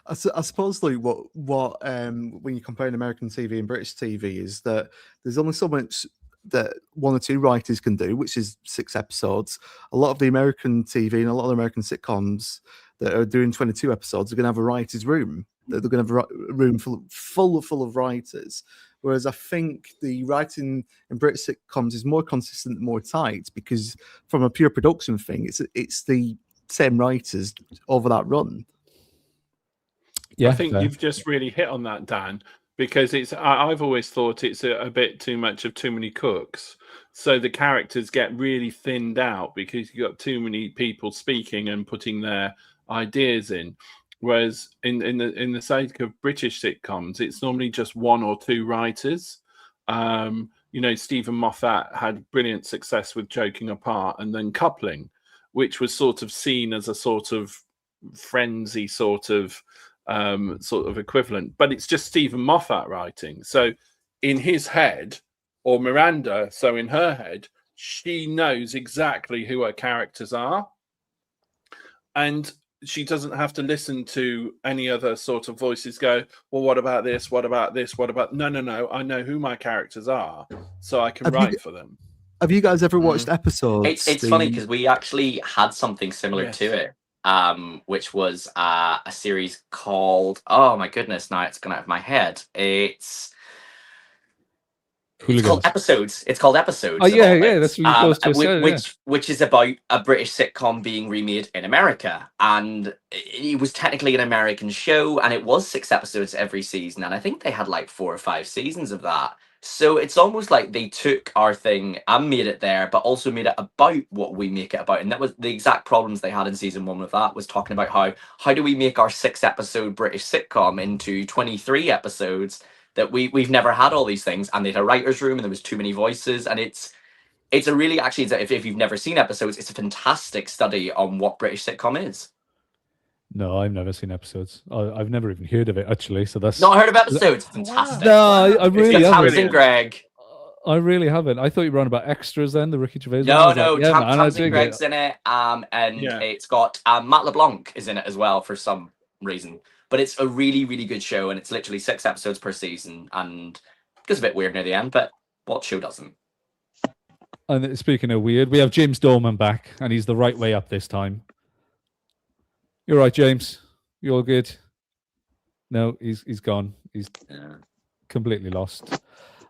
I suppose like what when you compare American TV and British TV is that there's only so much that 1 or 2 writers can do, which is 6 episodes. A lot of the American TV and a lot of the American sitcoms that are doing 22 episodes are going to have a writer's room. They're going to have a room full of writers. Whereas I think the writing in British sitcoms is more consistent, more tight, because from a pure production thing, it's the same writers over that run. Yeah, I think you've just really hit on that, Dan, because I've always thought it's a bit too much of too many cooks. So the characters get really thinned out because you've got too many people speaking and putting their ideas in. Whereas in the sake of British sitcoms, it's normally just 1 or 2 writers. Stephen Moffat had brilliant success with Joking Apart and then Coupling, which was sort of seen as a sort of frenzy sort of equivalent, but it's just Stephen Moffat writing. So in his head, or Miranda, so in her head, she knows exactly who her characters are, and she doesn't have to listen to any other sort of voices go, well, what about this? What about this? What about... No. I know who my characters are, so I can write for them. Have you guys ever watched episodes? It's funny because we actually had something similar to it. Which was a series called, oh my goodness, now it's gone out of my head. It's called Episodes. It's called Episodes. Oh yeah, that's which is about a British sitcom being remade in America, and it was technically an American show, and it was 6 episodes every season, and I think they had like 4 or 5 seasons of that. So it's almost like they took our thing and made it there, but also made it about what we make it about. And that was the exact problems they had in season 1 with that, was talking about how do we make our 6-episode British sitcom into 23 episodes, that we've never had all these things. And they had a writer's room and there was too many voices. And it's a really, actually, if you've never seen episodes, it's a fantastic study on what British sitcom is. No, I've never seen episodes. I've never even heard of it, actually. So that's not heard of episodes. Fantastic. No, I really haven't. Tamsin Gregg. I really haven't. I thought you were on about extras then, the Ricky Gervais. No, Tamsin Gregg's in it, and it's got Matt LeBlanc is in it as well for some reason. But it's a really, really good show, and it's literally 6 episodes per season, and it gets a bit weird near the end, but what show doesn't? And speaking of weird, we have James Dorman back, and he's the right way up this time. You're right, James. You all good? No, he's gone. He's completely lost.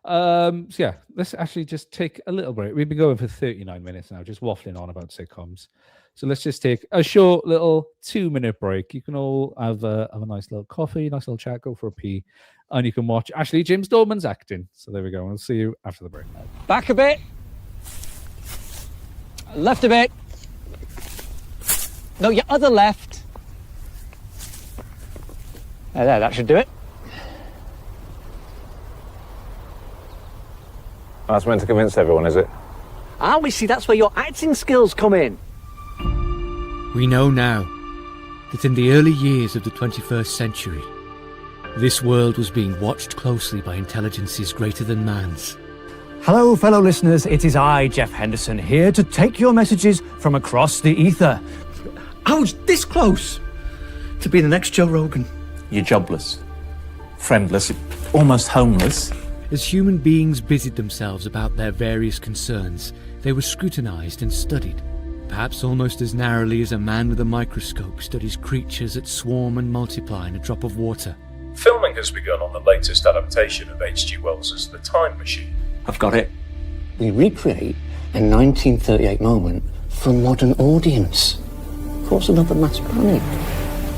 So yeah, let's actually just take a little break. We've been going for 39 minutes now, just waffling on about sitcoms. So let's just take a short little 2-minute break. You can all have a nice little coffee, nice little chat, go for a pee, and you can watch Ashley James Dorman's acting. So there we go. We'll see you after the break. Back a bit. Left a bit. No, your other left. There, that should do it. That's meant to convince everyone, is it? We see that's where your acting skills come in. We know now that in the early years of the 21st century, this world was being watched closely by intelligences greater than man's. Hello, fellow listeners. It is I, Jeff Henderson, here to take your messages from across the ether. I was this close to being the next Joe Rogan. You're jobless, friendless, almost homeless. As human beings busied themselves about their various concerns, they were scrutinized and studied, perhaps almost as narrowly as a man with a microscope studies creatures that swarm and multiply in a drop of water. Filming has begun on the latest adaptation of H.G. Wells' The Time Machine. I've got it. We recreate a 1938 moment for a modern audience. Of course, another mass panic.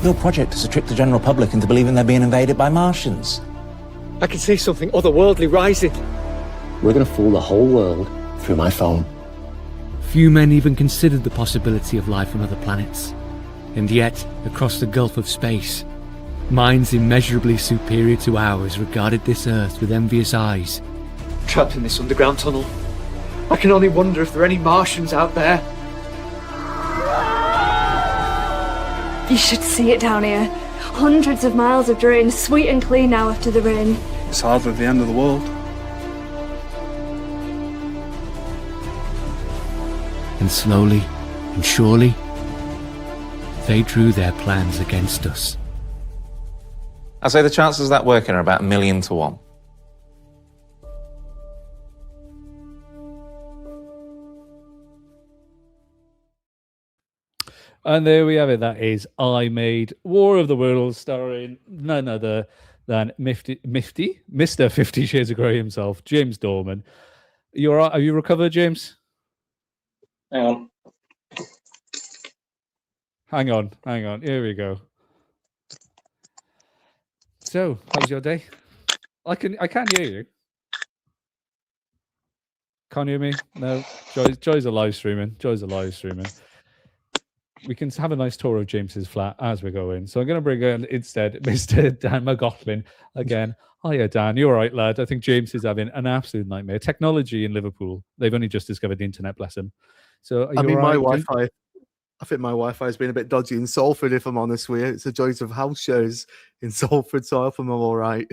Your project is to trick the general public into believing they're being invaded by Martians. I can see something otherworldly rising. We're going to fool the whole world through my phone. Few men even considered the possibility of life on other planets. And yet, across the gulf of space, minds immeasurably superior to ours regarded this Earth with envious eyes. Trapped in this underground tunnel. I can only wonder if there are any Martians out there. You should see it down here. Hundreds of miles of drain, sweet and clean now after the rain. It's hardly the end of the world. And slowly and surely, they drew their plans against us. I say the chances of that working are about 1,000,000 to 1. And there we have it. That is I Made War of the Worlds, starring none other than Mr. 50 Shades of Grey himself, James Dorman. You all right? Have you recovered, James? Hang on. Hang on. Here we go. So, how was your day? I can't hear you. Can't hear me? No. Joy's a live streaming. We can have a nice tour of James's flat as we go in. So I'm going to bring in instead Mr. Dan McGoughlin again. Hiya, Dan. You all right, lad? I think James is having an absolute nightmare. Technology in Liverpool. They've only just discovered the internet, bless him. So I mean, my Wi-Fi. I think my Wi-Fi has been a bit dodgy in Salford, if I'm honest with you. It's the joys of house shows in Salford, so I hope I'm all right.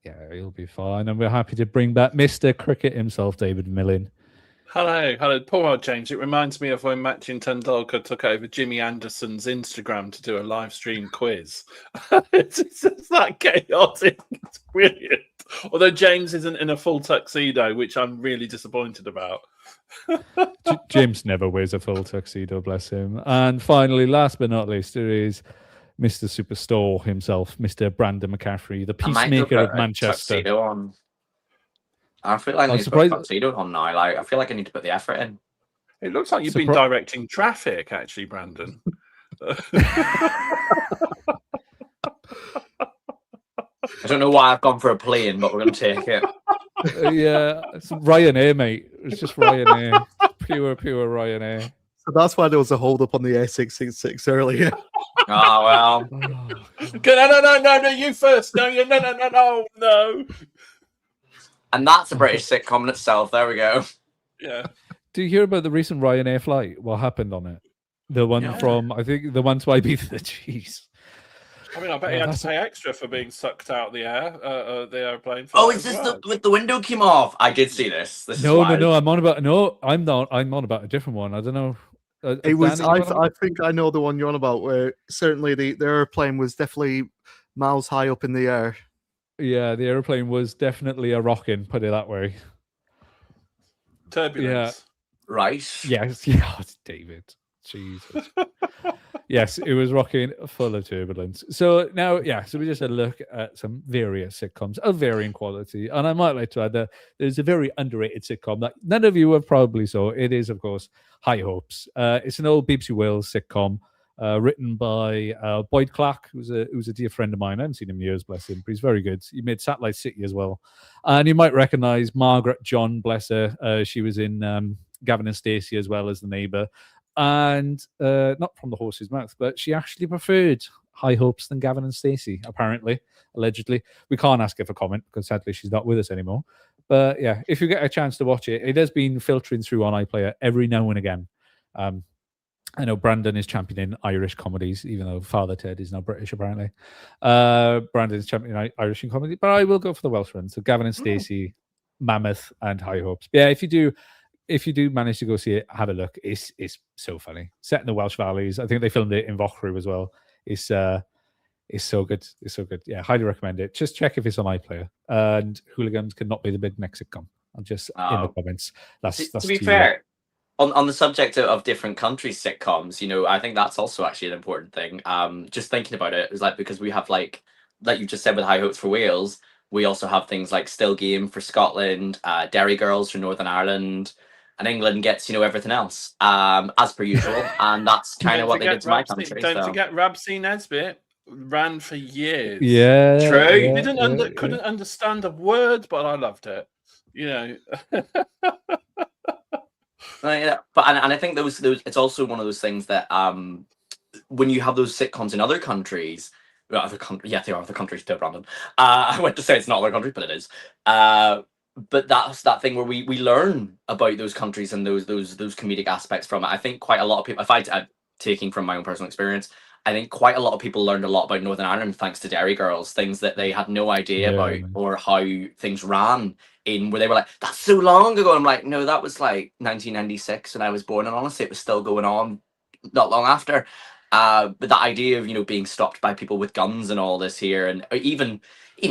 Yeah, he'll be fine. And we're happy to bring back Mr. Cricket himself, David Millen. Hello. Poor old James. It reminds me of when Machin Tendulkar took over Jimmy Anderson's Instagram to do a live stream quiz. It's just that chaotic. It's brilliant. Although James isn't in a full tuxedo, which I'm really disappointed about. James never wears a full tuxedo, bless him. And finally, last but not least, there is Mr. Superstore himself, Mr. Brandon McCaffrey, the peacemaker of Manchester. I feel like I need to put a tuxedo on now. Like, I feel like I need to put the effort in. It looks like you've been directing traffic, actually, Brandon. I don't know why I've gone for a plane, but we're going to take it. Yeah, it's Ryanair, mate. It's just Ryanair. Pure Ryanair. So that's why there was a hold up on the A666 earlier. Oh, well. No, you first. No. And that's a British sitcom in itself. There we go. Yeah. Do you hear about the recent Ryanair flight? What happened on it? The one from, I think, the one to Ibiza. Jeez. I mean, I bet you had to pay extra for being sucked out the airplane. Oh, is this with the window came off? I did see this. No. I'm on about a different one. I don't know. It was. I think I know the one you're on about. Where certainly the airplane was definitely miles high up in the air. Yeah, the airplane was definitely a rocking. Put it that way. Turbulence. Yeah. Right. Yes. Yeah. It's David. Jesus. Yes, it was rocking, full of turbulence. So now, so we just had a look at some various sitcoms of varying quality. And I might like to add that there's a very underrated sitcom that none of you have probably saw. It is, of course, High Hopes. It's an old BBC Wales sitcom written by Boyd Clark, who's a dear friend of mine. I haven't seen him in years, bless him, but he's very good. He made Satellite City as well. And you might recognize Margaret John, bless her. She was in Gavin and Stacey as well as the neighbour. And not from the horse's mouth, but she actually preferred High Hopes than Gavin and Stacey, apparently, allegedly. We can't ask her for comment because sadly she's not with us anymore. But yeah, if you get a chance to watch it, it has been filtering through on iPlayer every now and again. I know Brandon is championing Irish comedies, even though Father Ted is now British, apparently. Brandon is championing Irish in comedy, but I will go for the Welsh one. So Gavin and Stacey, Mammoth, and High Hopes. But yeah, if you do manage to go see it, have a look. It's so funny. Set in the Welsh Valleys. I think they filmed it in Vochru as well. It's so good. It's so good. Yeah, highly recommend it. Just check if it's on iPlayer. And Hooligans cannot be the big next sitcom. I'm just in the comments. That's to be fair, on the subject of different countries' sitcoms, I think that's also actually an important thing. Just thinking about it is because we have like you just said with High Hopes for Wales, we also have things like Still Game for Scotland, Derry Girls for Northern Ireland. And England gets, everything else, as per usual. And that's kind of what they did to my country. Don't forget Rabsy Nesbitt ran for years. Yeah. True. Couldn't understand a word, but I loved it. But I think those it's also one of those things that when you have those sitcoms in other countries, they are other countries too, Brandon. I went to say it's not other countries, but it is. But that's that thing where we learn about those countries and those comedic aspects from it. I think quite a lot of people, if I'm taking from my own personal experience, I think quite a lot of people learned a lot about Northern Ireland thanks to Derry Girls, things that they had no idea about or how things ran in, where they were like, that's so long ago. And I'm like, no, that was like 1996 when I was born. And honestly, it was still going on not long after. But that idea of, being stopped by people with guns and all this here, and even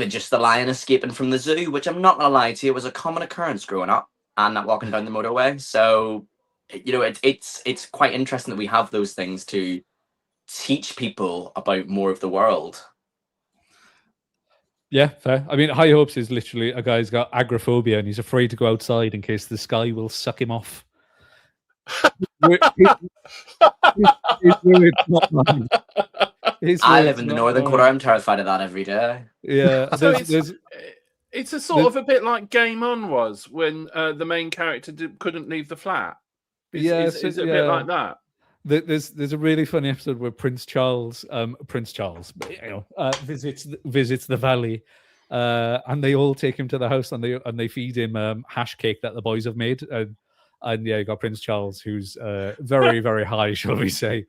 just the lion escaping from the zoo, which I'm not going to lie to you, was a common occurrence growing up and not walking down the motorway. So, it's quite interesting that we have those things to teach people about more of the world. Yeah, fair. I mean, High Hopes is literally a guy's got agoraphobia and he's afraid to go outside in case the sky will suck him off. I live in the northern quarter. I'm terrified of that every day. Yeah, so it's a sort of a bit like Game On was when the main character couldn't leave the flat. Is it a bit like that? There's a really funny episode where Prince Charles visits the valley, and they all take him to the house and they feed him hash cake that the boys have made. And you got Prince Charles, who's very, very high, shall we say?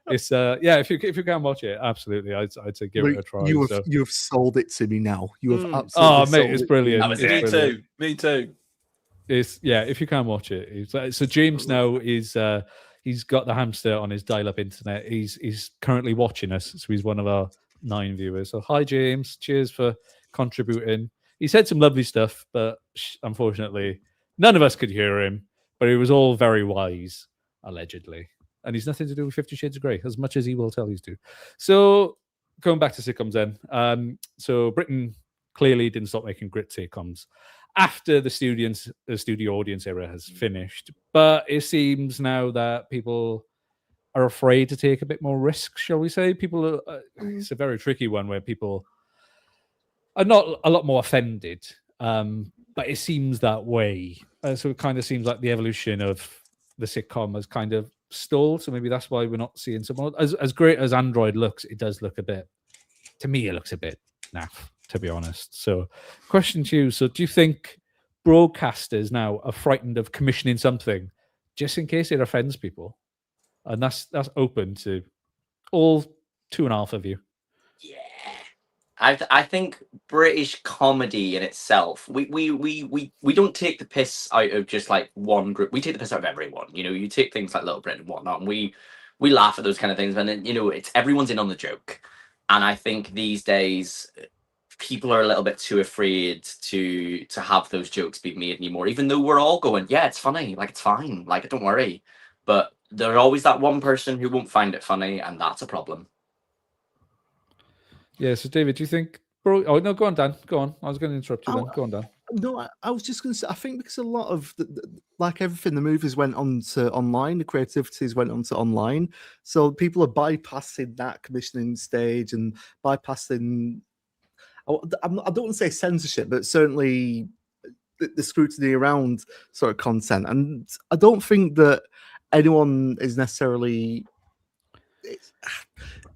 It's if you can watch it, absolutely, I'd say give it a try. You have sold it to me now. You have absolutely. Oh, mate, it's brilliant. Me too. It's if you can watch it. So James now is he's got the hamster on his dial-up internet. He's currently watching us, so he's one of our 9 viewers. So hi, James. Cheers for contributing. He said some lovely stuff, but unfortunately, none of us could hear him. But it was all very wise, allegedly. And he's nothing to do with 50 Shades of Grey, as much as he will tell you to. So going back to sitcoms then. So Britain clearly didn't stop making great sitcoms after the studio audience era has finished. But it seems now that people are afraid to take a bit more risk, shall we say. It's a very tricky one where people are not a lot more offended. But it seems that way. So it kind of seems like the evolution of the sitcom has kind of stalled. So maybe that's why we're not seeing some more. As great as Android looks, it does look a bit, to me, it looks a bit naff, to be honest. So question to you. So do you think broadcasters now are frightened of commissioning something just in case it offends people? And that's open to all 2.5 of you. Yeah. I think British comedy in itself, we don't take the piss out of just like one group. We take the piss out of everyone. You take things like Little Britain and whatnot, and we laugh at those kind of things. And then, it's everyone's in on the joke. And I think these days people are a little bit too afraid to have those jokes be made anymore. Even though we're all going, yeah, it's funny, like it's fine, like don't worry. But there's always that one person who won't find it funny, and that's a problem. Yeah. So, David, do you think? Bro, oh no, go on, Dan. Go on. I was going to interrupt you then. Go on, Dan. No, I was just going to say, I think because a lot of, like everything, the movies went on to online, the creativities went on to online. So people are bypassing that commissioning stage and bypassing, I don't want to say censorship, but certainly the scrutiny around sort of content. And I don't think that anyone is necessarily...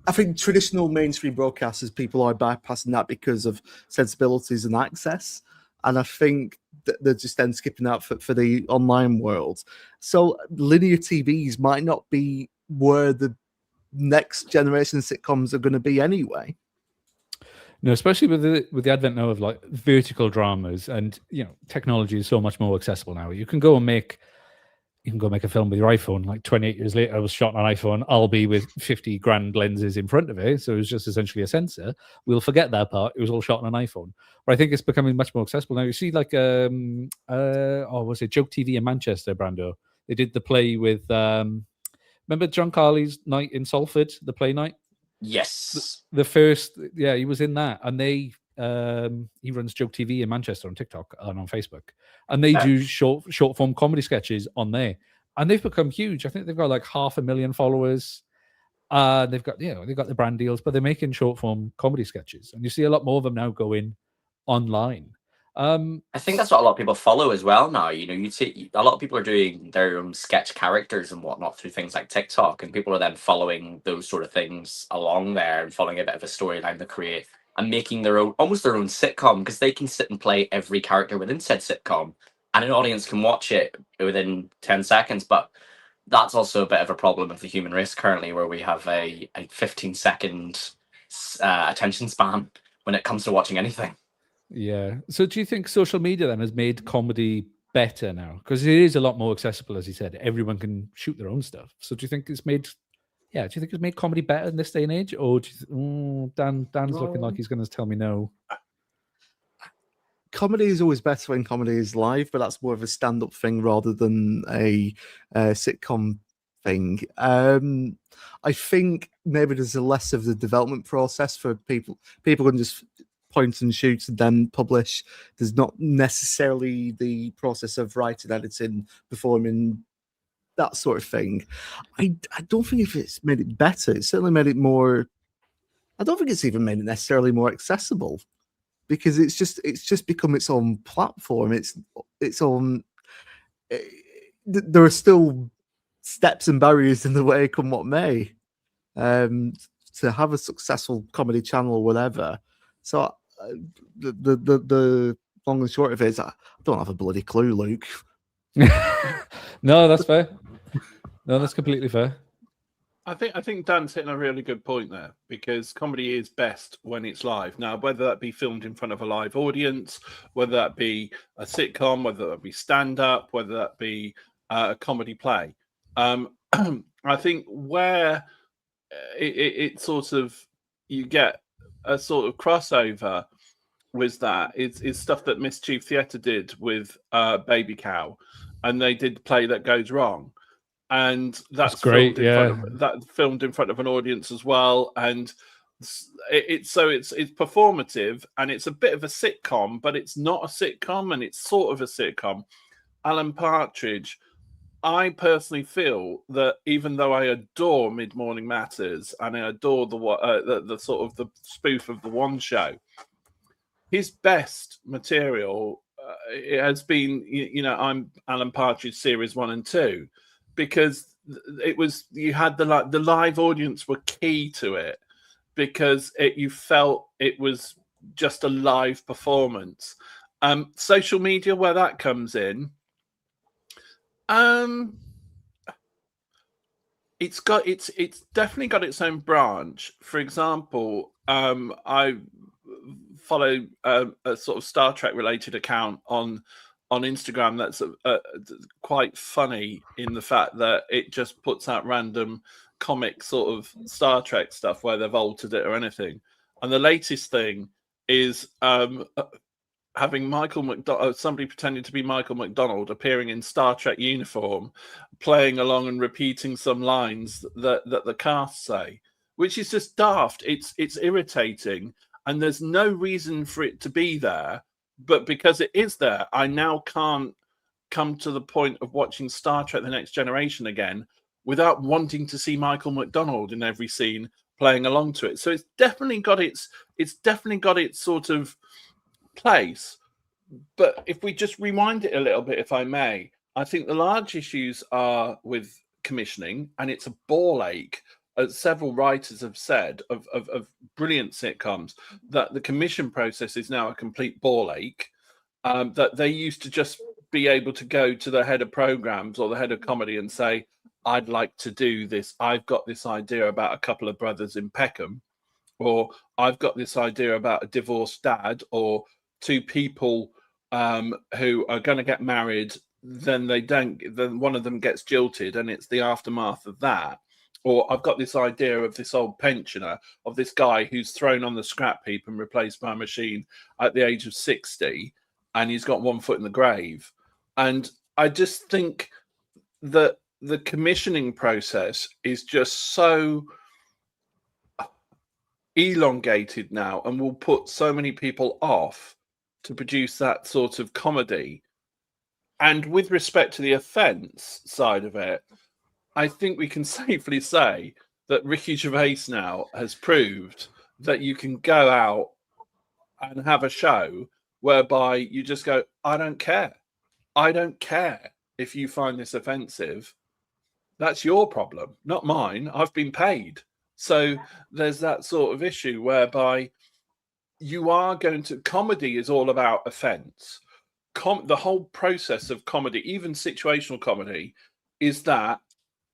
I think traditional mainstream broadcasters, people are bypassing that because of sensibilities and access. And I think that they're just then skipping out for the online world. So linear TVs might not be where the next generation of sitcoms are going to be anyway. No, especially with the advent now of like vertical dramas, and technology is so much more accessible now. You can go make a film with your iPhone. Like 28 years later, I was shot on an iPhone. I'll be with 50 grand lenses in front of it, so it was just essentially a sensor. We'll forget that part. It was all shot on an iPhone. But I think it's becoming much more accessible now. You see, like was it Joke TV in Manchester, Brando? They did the play with remember John Carley's night in Salford, the play night. Yes, the first, he was in that, and they. He runs Joke TV in Manchester on TikTok and on Facebook, and they do short form comedy sketches on there, and they've become huge. I think they've got like 500,000 followers. They've got the brand deals, but they're making short form comedy sketches, and you see a lot more of them now going online. I think that's what a lot of people follow as well now. You see a lot of people are doing their own sketch characters and whatnot through things like TikTok, and people are then following those sort of things along there and following a bit of a storyline to create and making almost their own sitcom, because they can sit and play every character within said sitcom, and an audience can watch it within 10 seconds. But that's also a bit of a problem of the human race currently, where we have a 15-second attention span when it comes to watching anything. Yeah. So do you think social media then has made comedy better now? Because it is a lot more accessible, as you said. Everyone can shoot their own stuff. So do you think it's made... Yeah, do you think it's made comedy better in this day and age? Or do you Dan's looking like he's going to tell me no. Comedy is always better when comedy is live, but that's more of a stand-up thing rather than a sitcom thing. I think maybe there's a less of the development process for people. People can just point and shoot and then publish. There's not necessarily the process of writing, editing, performing, that sort of thing. I don't think if it's made it better, it's certainly made it more... I don't think it's even made it necessarily more accessible, because it's just become its own platform. Its own... There are still steps and barriers in the way, come what may, to have a successful comedy channel or whatever. So the long and short of it is, I don't have a bloody clue, Luke. No, that's fair. No, that's completely fair. I think Dan's hitting a really good point there, because comedy is best when it's live. Now, whether that be filmed in front of a live audience, whether that be a sitcom, whether that be stand-up, whether that be a comedy play, I think where it sort of, you get a sort of crossover with that is stuff that Mischief Theatre did with Baby Cow, and they did Play That Goes Wrong. And that's great, filmed in front of an audience as well, and it's performative, and it's a bit of a sitcom, but it's not a sitcom, and it's sort of a sitcom. Alan Partridge, I personally feel that even though I adore Mid Morning Matters and I adore the sort of the spoof of the One Show, his best material it has been I'm Alan Partridge series 1 and 2. Because it was, you had the live audience were key to it, because you felt it was just a live performance. Social media, where that comes in, it's definitely got its own branch. For example, I follow a sort of Star Trek related account on Instagram that's quite funny, in the fact that it just puts out random comic sort of Star Trek stuff where they've altered it or anything. And the latest thing is having Michael McDonald, somebody pretending to be Michael McDonald, appearing in Star Trek uniform, playing along and repeating some lines that the cast say, which is just daft. It's irritating, and there's no reason for it to be there. But because it is there, I now can't come to the point of watching Star Trek: The Next Generation again without wanting to see Michael McDonald in every scene playing along to it. So it's definitely got its sort of place. But if we just rewind it a little bit, if I may, I think the large issues are with commissioning, and it's a ball ache, as several writers have said, of brilliant sitcoms, that the commission process is now a complete ball ache, that they used to just be able to go to the head of programs or the head of comedy and say, I'd like to do this. I've got this idea about a couple of brothers in Peckham, or I've got this idea about a divorced dad, or two people who are going to get married, then one of them gets jilted, and it's the aftermath of that. Or I've got this idea of this old pensioner, of this guy who's thrown on the scrap heap and replaced by a machine at the age of 60, and he's got one foot in the grave. And I just think that the commissioning process is just so elongated now, and will put so many people off to produce that sort of comedy. And with respect to the offence side of it, I think we can safely say that Ricky Gervais now has proved that you can go out and have a show whereby you just go, I don't care. I don't care if you find this offensive. That's your problem, not mine. I've been paid. So there's that sort of issue whereby you are going to... Comedy is all about offence. The whole process of comedy, even situational comedy, is that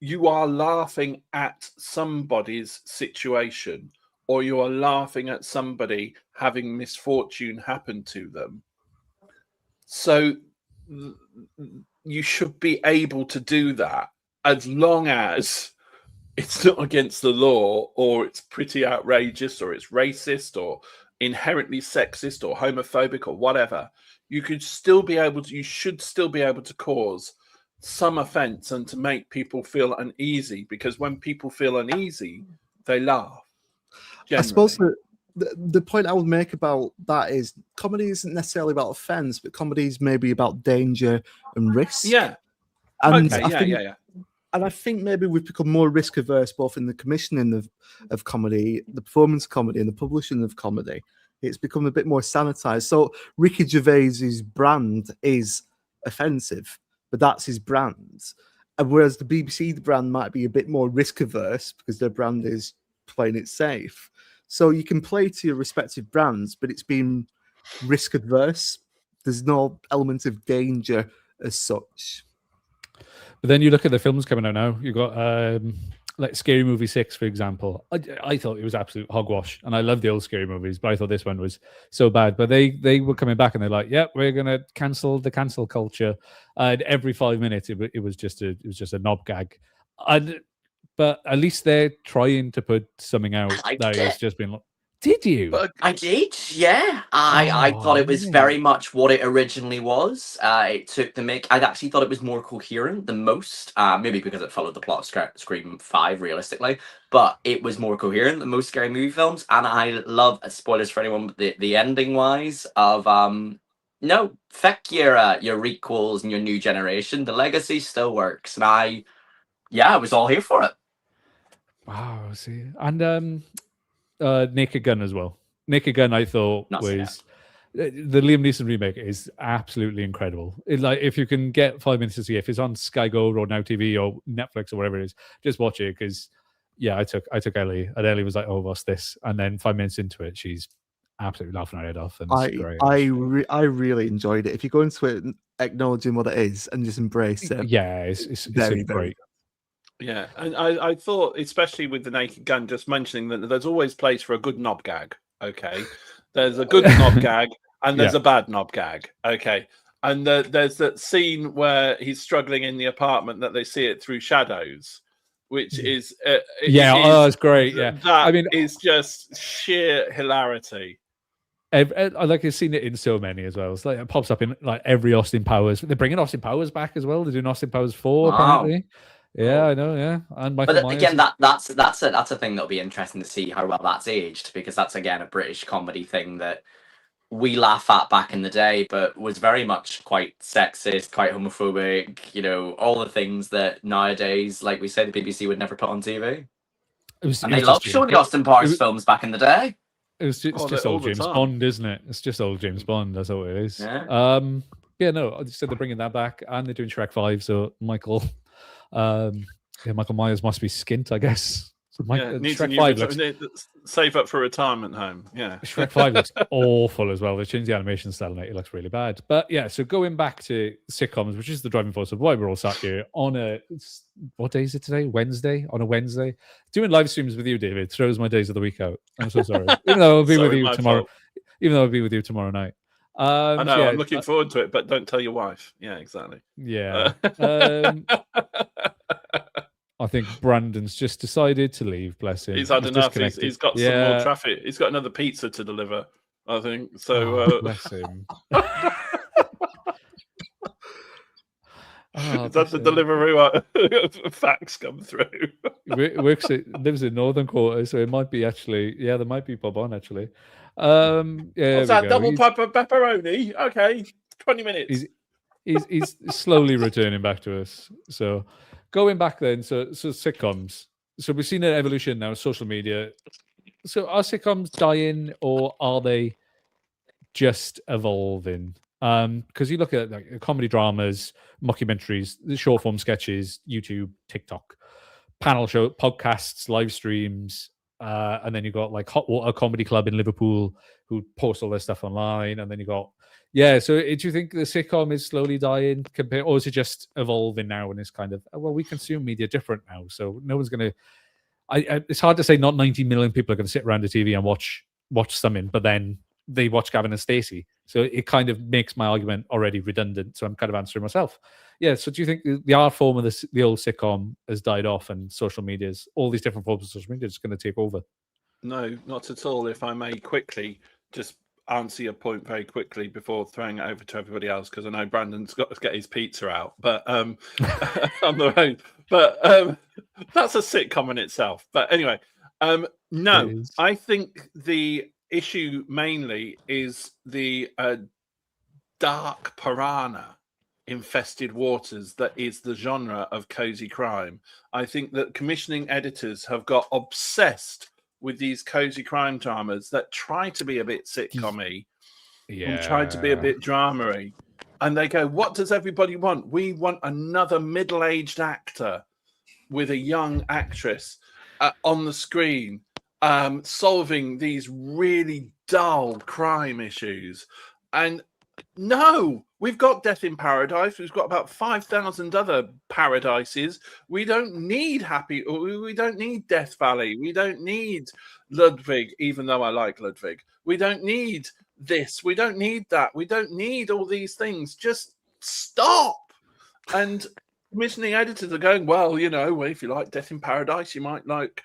you are laughing at somebody's situation, or you are laughing at somebody having misfortune happen to them. So you should be able to do that, as long as it's not against the law, or it's pretty outrageous, or it's racist, or inherently sexist, or homophobic, or whatever. You should still be able to cause some offence and to make people feel uneasy, because when people feel uneasy, they laugh. Generally. I suppose the point I would make about that is comedy isn't necessarily about offence, but comedy is maybe about danger and risk. Yeah. And Okay. And I think maybe we've become more risk averse, both in the commissioning of comedy, the performance comedy, and the publishing of comedy. It's become a bit more sanitized. So Ricky Gervais's brand is offensive, but that's his brand. And whereas the BBC brand might be a bit more risk averse because their brand is playing it safe. So you can play to your respective brands, but it's been risk adverse. There's no element of danger as such. But then you look at the films coming out now. You got like Scary Movie 6, for example. I thought it was absolute hogwash, and I love the old scary movies, but I thought this one was so bad. But they were coming back, and they're like, "Yep, we're gonna cancel the cancel culture." And every 5 minutes, it was just a knob gag. But at least they're trying to put something out that has just been like, did you? I did, yeah. I thought it was very much what it originally was. It took the mick. I actually thought it was more coherent than most, maybe because it followed the plot of Scream 5, realistically. But it was more coherent than most scary movie films. And I love, spoilers for anyone, but the ending-wise of, no, feck your requels and your new generation. The legacy still works. And I was all here for it. Wow, see. And Naked Gun as well. Naked Gun, I thought was the Liam Neeson remake is absolutely incredible. Like, if you can get 5 minutes to see it, if it's on Sky Go or Now TV or Netflix or whatever it is, just watch it. Because I took Ellie, and Ellie was like, "Oh, what's this?" And then 5 minutes into it, she's absolutely laughing her head off. And it's great. I really enjoyed it. If you go into it acknowledging what it is and just embrace it, it's very great. Yeah, and I thought, especially with the Naked Gun, just mentioning that there's always place for a good knob gag. Okay, there's a good knob gag, and there's a bad knob gag. Okay, and there's that scene where he's struggling in the apartment that they see it through shadows, which is it's great. Yeah, that is just sheer hilarity. I've seen it in so many as well. It's like it pops up in like every Austin Powers. They're bringing Austin Powers back as well. They're doing Austin Powers 4 apparently. Yeah, I know. Yeah, and Michael But Myers. again, that's a thing that'll be interesting to see how well that's aged, because that's again a British comedy thing that we laugh at back in the day, but was very much quite sexist, quite homophobic. You know, all the things that nowadays, like we said, the BBC would never put on TV. They loved showing the Austin Powers films back in the day. It's just old James Bond, isn't it? It's just old James Bond. That's all it is. Yeah. No, I just said they're bringing that back, and they're doing Shrek 5. So Michael Myers must be skint, I guess. So Shrek 5 looks... save up for a retirement home. Yeah, Shrek 5 looks awful as well. They changed the animation style and it looks really bad. But yeah, so going back to sitcoms, which is the driving force of why we're all sat here on what day is it today? Wednesday. On a Wednesday, doing live streams with you, David, throws my days of the week out. I'm so sorry. Even though I'll be with you tomorrow. Fault. Even though I'll be with you tomorrow night. I know. I'm looking forward to it, but don't tell your wife. Yeah, exactly. Yeah. I think Brandon's just decided to leave. Bless him. He's had enough. He's got some more traffic. He's got another pizza to deliver, I think. So bless him. That's the delivery facts come through. Lives in Northern Quarter, so it might be actually. Yeah, there might be Bob on actually. What's that? Double pepperoni? Okay, 20 minutes. He's slowly returning back to us. So going back then, so sitcoms. So we've seen an evolution now, social media. So are sitcoms dying, or are they just evolving? Because you look at like comedy dramas, mockumentaries, the short form sketches, YouTube, TikTok, panel show, podcasts, live streams, and then you got like Hot Water Comedy Club in Liverpool who post all their stuff online, and then you got So do you think the sitcom is slowly dying, or is it just evolving now and it's kind of we consume media different now, so no one's gonna. It's hard to say not 90 million people are going to sit around the TV and watch something, but then they watch Gavin and Stacey. So it kind of makes my argument already redundant. So I'm kind of answering myself. Yeah. So do you think the art form of the old sitcom has died off, and social media's all these different forms of social media is going to take over? No, not at all. If I may quickly just answer your point very quickly before throwing it over to everybody else, because I know Brandon's got to get his pizza out, but on the road. But that's a sitcom in itself. But anyway, no, I think the issue mainly is the dark piranha infested waters that is the genre of cozy crime. I think that commissioning editors have got obsessed with these cozy crime dramas that try to be a bit sitcom-y and try to be a bit drama-y. And they go, what does everybody want? We want another middle-aged actor with a young actress on the screen solving these really dull crime issues. And no, we've got Death in Paradise. We've got about 5,000 other paradises. We don't need we don't need Death Valley. We don't need Ludwig, even though I like Ludwig. We don't need this. We don't need that. We don't need all these things. Just stop. And commissioning editors are going, well, if you like Death in Paradise, you might like,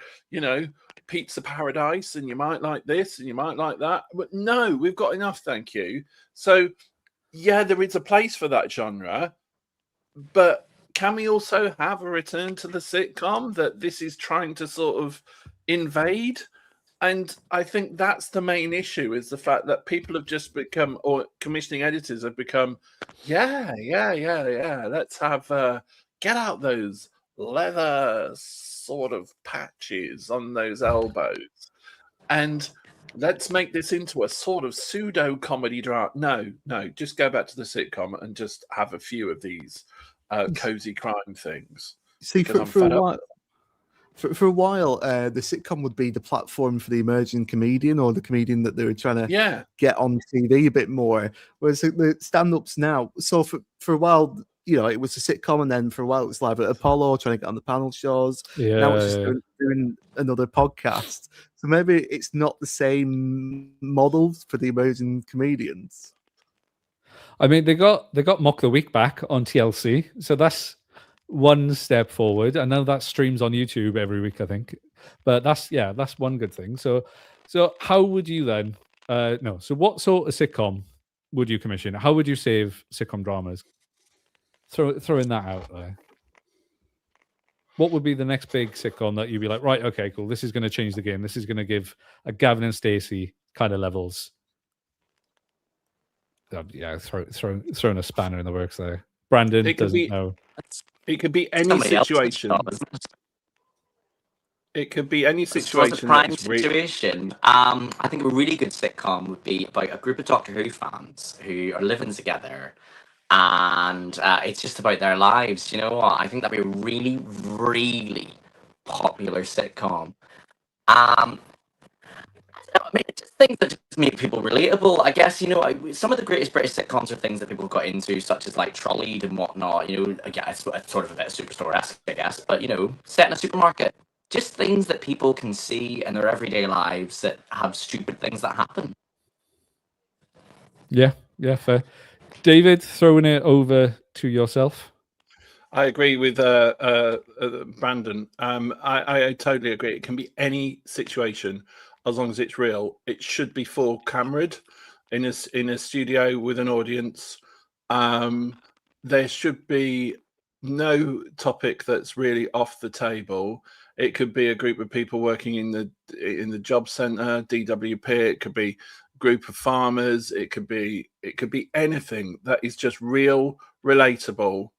Pizza Paradise, and you might like this and you might like that. But no, we've got enough, thank you. So yeah, there is a place for that genre, but can we also have a return to the sitcom that this is trying to sort of invade? And I think that's the main issue, is the fact that people have just become, or commissioning editors have become, let's have get out those leather sort of patches on those elbows, and let's make this into a sort of pseudo comedy drama. No, just go back to the sitcom and just have a few of these cozy crime things. See, for a while, the sitcom would be the platform for the emerging comedian, or the comedian that they were trying to get on TV a bit more. Whereas the stand-ups now, so for a while, it was a sitcom, and then for a while it was live at Apollo, trying to get on the panel shows. Now it's just doing another podcast. So maybe it's not the same model for the emerging comedians. I mean, they got Mock the Week back on TLC, so that's one step forward. I know that streams on YouTube every week, I think, but that's one good thing. So how would you then No. So what sort of sitcom would you commission? How would you save sitcom dramas? Throwing that out there. What would be the next big sitcom that you'd be like, right, okay, cool. This is going to change the game. This is going to give a Gavin and Stacey kind of levels. Yeah, throwing a spanner in the works there. Brandon doesn't know. It could be any Somebody else's situation. job, isn't it? It could be any So the situation. prime That's really... situation. I think a really good sitcom would be about a group of Doctor Who fans who are living together, and it's just about their lives. You know what? I think that'd be a really, really popular sitcom. I mean, just things that just make people relatable. I guess, you know, some of the greatest British sitcoms are things that people got into, such as like Trolleyed and whatnot. You know, again, it's sort of a bit of Superstore-esque, I guess, but you know, set in a supermarket. Just things that people can see in their everyday lives that have stupid things that happen. Yeah, fair. David, throwing it over to yourself. I agree with Brandon. I totally agree. It can be any situation as long as it's real. It should be full cameraed in a studio with an audience. There should be no topic that's really off the table. It could be a group of people working in the job centre, DWP. It could be a group of farmers. It could be anything that is just real, relatable,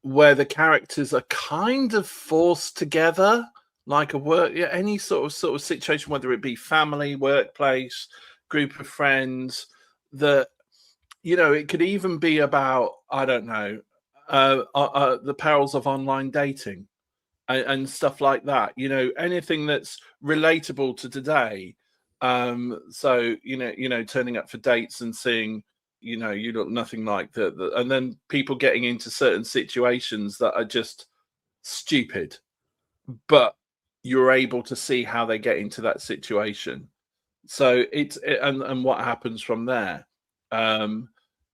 where the characters are kind of forced together, like any sort of situation, whether it be family, workplace, group of friends. That, you know, it could even be about, I don't know, the perils of online dating. And stuff like that, you know, anything that's relatable to today. So you know, turning up for dates and seeing, you know, you look nothing like that, and then people getting into certain situations that are just stupid, but you're able to see how they get into that situation. So and what happens from there.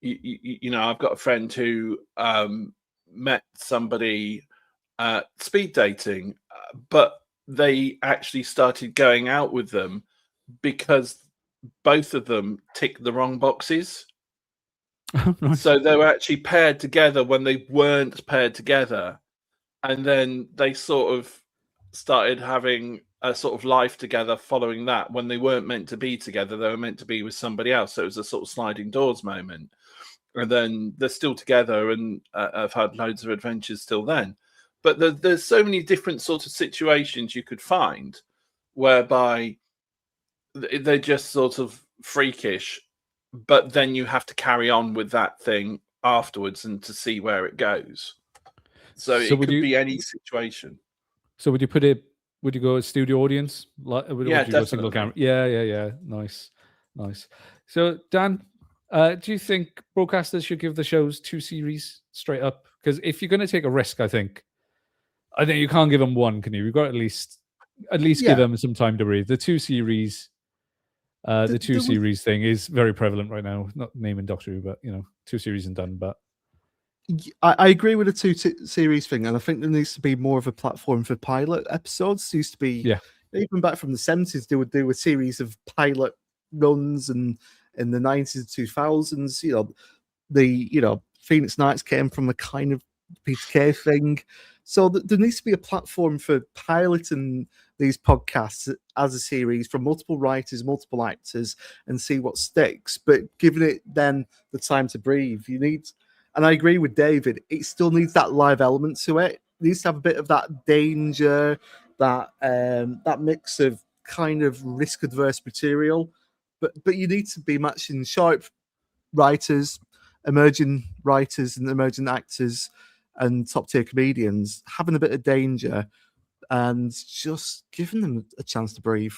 You know, I've got a friend who met somebody speed dating, but they actually started going out with them because both of them ticked the wrong boxes. Nice. So they were actually paired together when they weren't paired together, and then they sort of started having a sort of life together following that. When they weren't meant to be together, they were meant to be with somebody else. So it was a sort of sliding doors moment, and then they're still together and have had loads of adventures still then. But there's so many different sorts of situations you could find whereby they're just sort of freakish, but then you have to carry on with that thing afterwards and to see where it goes. So it could be any situation. So would you go studio audience? Would you go single camera? Yeah. Nice. So Dan, do you think broadcasters should give the shows 2 series straight up? Because if you're going to take a risk, I think you can't give them 1, can you? We've got at least give them some time to breathe. The 2 series, series thing is very prevalent right now. Not naming Doctor Who, but you know, 2 series and done. But I agree with the 2 series thing, and I think there needs to be more of a platform for pilot episodes. There used to be, even back from the 70s, they would do a series of pilot runs, and in the 90s and 2000s, the Phoenix Nights came from a kind of Peter Kay thing. So there needs to be a platform for piloting these podcasts as a series from multiple writers, multiple actors, and see what sticks. But giving it then the time to breathe, you need. And I agree with David. It still needs that live element to it. It needs to have a bit of that danger, that mix of kind of risk-averse material. But you need to be matching sharp writers, emerging writers, and emerging actors, and top-tier comedians, having a bit of danger and just giving them a chance to breathe.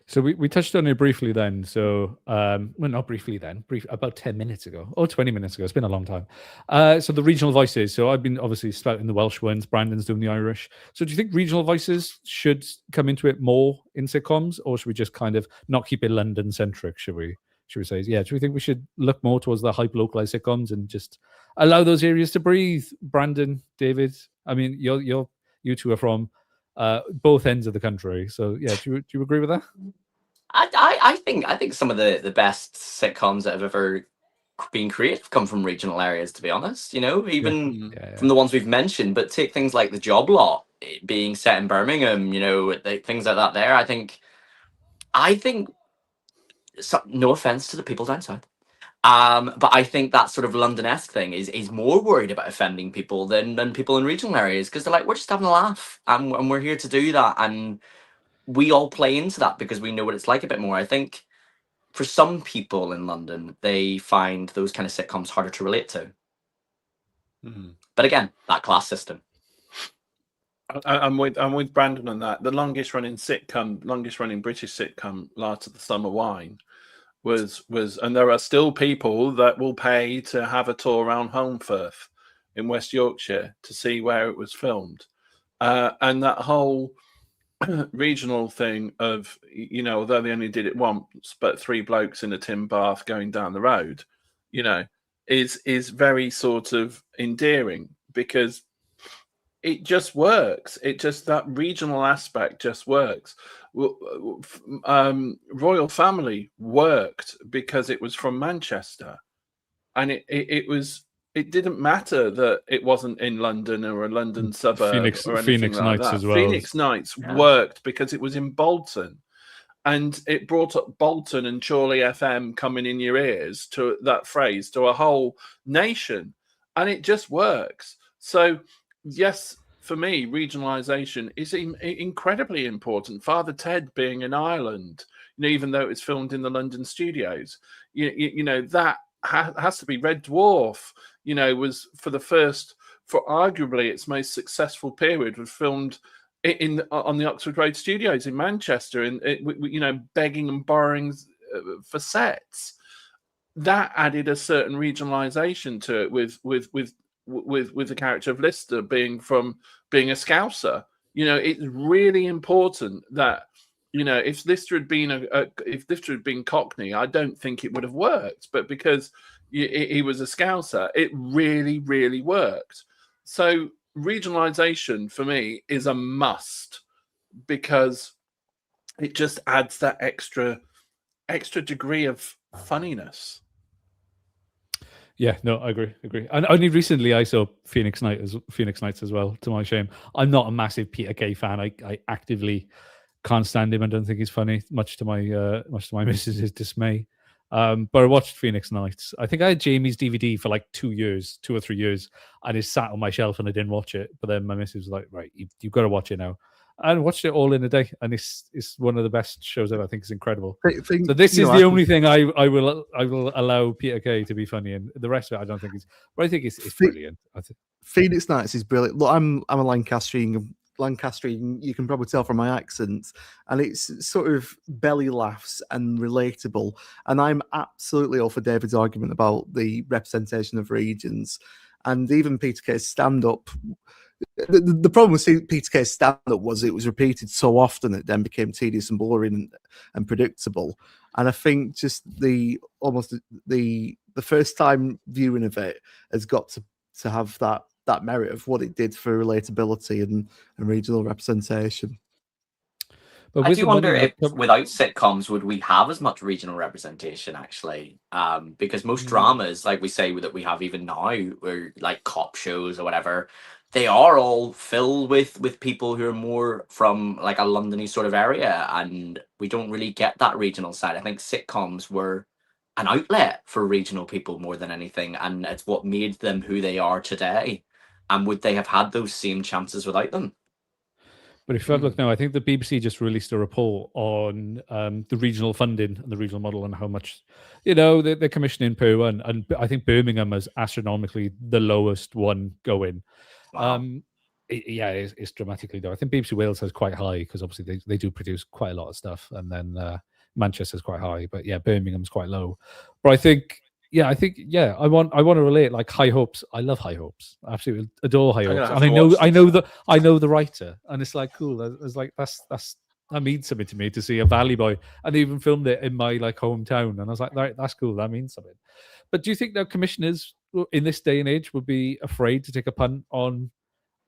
So we touched on it briefly then. So, well, not briefly then, about 10 minutes ago or 20 minutes ago. It's been a long time. So the regional voices. So I've been obviously spouting the Welsh ones. Brandon's doing the Irish. So do you think regional voices should come into it more in sitcoms, or should we just kind of not keep it London-centric, should we say? Yeah, do we think we should look more towards the hyper-localized sitcoms and just allow those areas to breathe? Brandon, David, I mean, you two are from both ends of the country. So, yeah, do you agree with that? I think some of the best sitcoms that have ever been created come from regional areas, to be honest. You know, even from the ones we've mentioned, but take things like The Job Lot, it being set in Birmingham, you know, things like that there. I think no offense to the people down south. But I think that sort of London-esque thing is more worried about offending people than people in regional areas, because they're like, we're just having a laugh and we're here to do that, and we all play into that because we know what it's like a bit more. I think for some people in London, they find those kind of sitcoms harder to relate to. But again, that class system. I'm with Brandon on that. The longest running British sitcom, Light of the Summer Wine, was, and there are still people that will pay to have a tour around Holmfirth in West Yorkshire to see where it was filmed, and that whole regional thing of, you know, although they only did it once, but three blokes in a tin bath going down the road, you know, is very sort of endearing, because it just works. It just, that regional aspect just works. Royal Family worked because it was from Manchester, and it didn't matter that it wasn't in London or a London suburb or anything Phoenix like Nights that. as well. Phoenix Nights worked because it was in Bolton, and it brought up Bolton and Chorley FM coming in your ears, to that phrase, to a whole nation, and it just works. So yes, for me, regionalisation is incredibly important. Father Ted being in Ireland, you know, even though it's filmed in the London studios, you know, that has to be. Red Dwarf, you know, was for arguably its most successful period, was filmed on the Oxford Road Studios in Manchester, and you know, begging and borrowing for sets. That added a certain regionalisation to it, with the character of Lister being a Scouser. You know, it's really important that, you know, if Lister had been Cockney, I don't think it would have worked. But because he was a Scouser, it really, really worked. So regionalisation for me is a must, because it just adds that extra degree of funniness. Yeah, no, I agree. And only recently I saw Phoenix Nights as well, to my shame. I'm not a massive Peter Kay fan. I actively can't stand him and don't think he's funny, much to my missus' dismay. But I watched Phoenix Nights. I think I had Jamie's DVD for like 2 or 3 years, and it sat on my shelf and I didn't watch it. But then my missus was like, right, you've got to watch it now. And watched it all in a day, and it's one of the best shows ever. I think it's incredible. So this is the only thing I will allow Peter Kay to be funny, and the rest of it I don't think is. But I think it's brilliant. Phoenix Nights is brilliant. Look, I'm a Lancastrian. You can probably tell from my accent, and it's sort of belly laughs and relatable. And I'm absolutely all for David's argument about the representation of regions, and even Peter Kay's stand-up. The problem with Peter Kay's stand-up was it was repeated so often it then became tedious and boring and predictable. And I think just the first time viewing of it has got to have that merit of what it did for relatability and regional representation. But I do wonder if without sitcoms would we have as much regional representation, actually, because most dramas, like we say that we have even now, or like cop shows or whatever, they are all filled with people who are more from like a Londony sort of area, and we don't really get that regional side. I think sitcoms were an outlet for regional people more than anything, and it's what made them who they are today. And would they have had those same chances without them? But if you have a look now, I think the BBC just released a report on the regional funding and the regional model, and how much, you know, they're commissioning per one. And I think Birmingham is astronomically the lowest one going. Wow. It's dramatically low. I think BBC Wales has quite high, because obviously they do produce quite a lot of stuff, and then Manchester's quite high, but yeah, Birmingham's quite low. But I think I want to relate, like High Hopes. I love High Hopes. I absolutely adore High Hopes, and I know the writer, and it's like cool. It's like that means something to me, to see a Valley Boy, and they even filmed it in my like hometown, and I was like, right, that's cool. That means something. But do you think that commissioners in this day and age would be afraid to take a punt on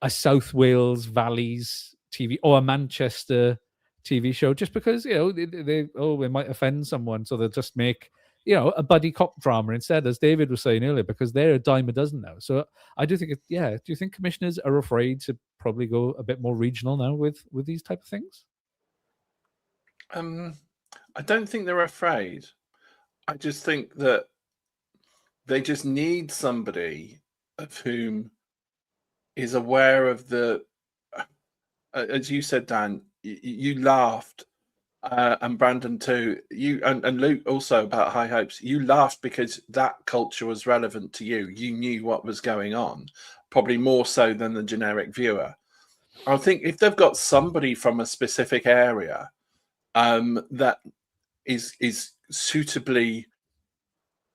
a South Wales Valleys TV or a Manchester TV show, just because they might offend someone, so they'll just make a buddy cop drama instead, as David was saying earlier, because they're a dime a dozen now. So I do think do you think commissioners are afraid to probably go a bit more regional now with these type of things? I don't think they're afraid. I just think that they just need somebody of whom is aware of the, as you said, Dan, you laughed, and Brandon too, you and Luke also, about High Hopes. You laughed because that culture was relevant to you. You knew what was going on, probably more so than the generic viewer. I think if they've got somebody from a specific area that is suitably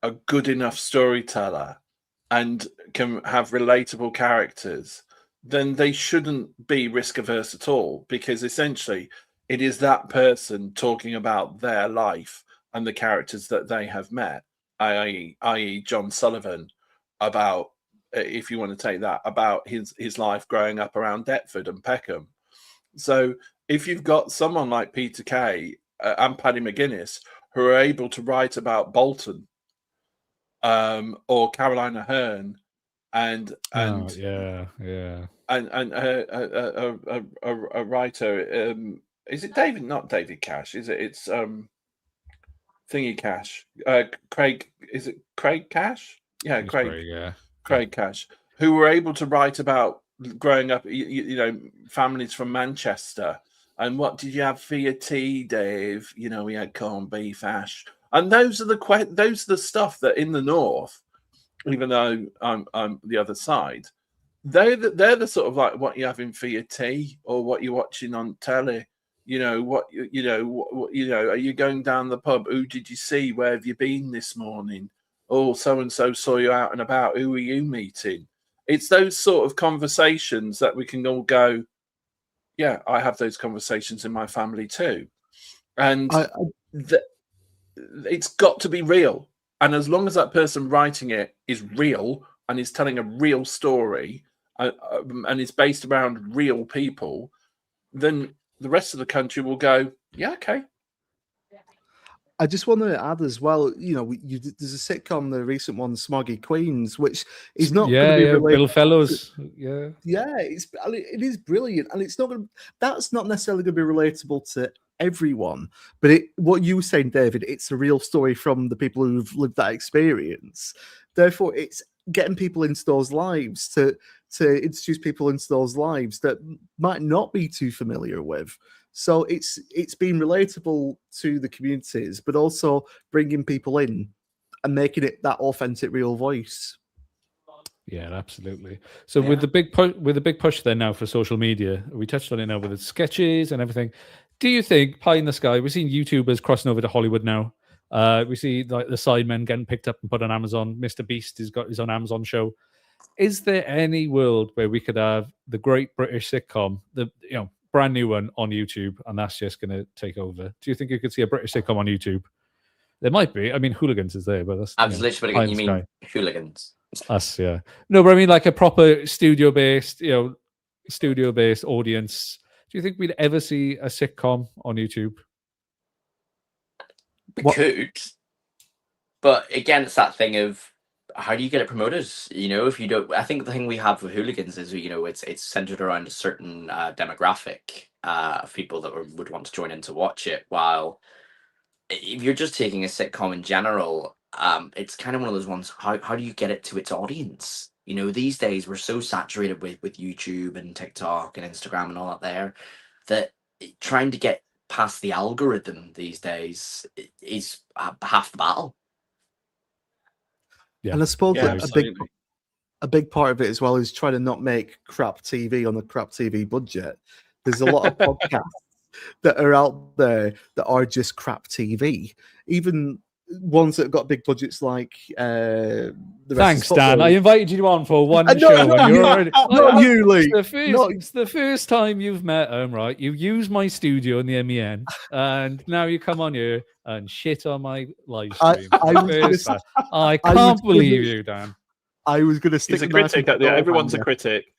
a good enough storyteller and can have relatable characters, then they shouldn't be risk averse at all, because essentially it is that person talking about their life and the characters that they have met, i.e. John Sullivan, about, if you want to take that, about his life growing up around Deptford and Peckham. So if you've got someone like Peter Kay and Paddy McGuinness who are able to write about Bolton, or Caroline Aherne, and a writer, is it David? Not David Cash, is it? It's Thingy Cash. Craig, is it Craig Cash? Yeah, Craig Cash, who were able to write about growing up, families from Manchester. And what did you have for your tea, Dave? We had corned beef hash. And those are the stuff that in the north, even though I'm the other side, they're the sort of like what you're having for your tea or what you're watching on telly. Are you going down the pub? Who did you see? Where have you been this morning? Oh, so and so saw you out and about. Who are you meeting? It's those sort of conversations that we can all go, yeah, I have those conversations in my family too, and it's got to be real. And as long as that person writing it is real and is telling a real story and is based around real people, then the rest of the country will go, yeah, okay. I just want to add as well, there's a sitcom, the recent one, Smoggy Queens, which is not going to be Bill Fellows. It is brilliant, and that's not necessarily going to be relatable to everyone, but what you were saying, David, it's a real story from the people who've lived that experience. Therefore, it's getting people into those lives to introduce people into those lives that might not be too familiar with. So it's being relatable to the communities, but also bringing people in and making it that authentic, real voice. Yeah, absolutely. So with the big push there now for social media, we touched on it now with the sketches and everything. Do you think pie in the sky? We've seen YouTubers crossing over to Hollywood now. We see like the Sidemen getting picked up and put on Amazon. Mr. Beast has got his own Amazon show. Is there any world where we could have the Great British Sitcom, the brand new one on YouTube, and that's just going to take over? Do you think you could see a British sitcom on YouTube? There might be. I mean, Hooligans is there, but that's I was literally you mean Hooligans? Us, yeah. No, but I mean like a proper studio-based audience. Do you think we'd ever see a sitcom on YouTube? We could, but again, it's that thing of how do you get it promoted? If you don't, I think the thing we have with Hooligans is, it's centered around a certain demographic of people that would want to join in to watch it. While if you're just taking a sitcom in general, it's kind of one of those ones. How do you get it to its audience? These days we're so saturated with YouTube and TikTok and Instagram and all that trying to get past the algorithm these days is half the battle. Yeah. And I suppose a big part of it as well is trying to not make crap TV on a crap TV budget. There's a lot of podcasts that are out there that are just crap TV. Even ones that have got big budgets like Thanks, Dan. I invited you on for one show. It's the first time you've met him, right? You use my studio in the MEN, and now you come on here and shit on my live stream. I can't believe you, Dan. I was going to stick. He's a critic. Everyone's a critic.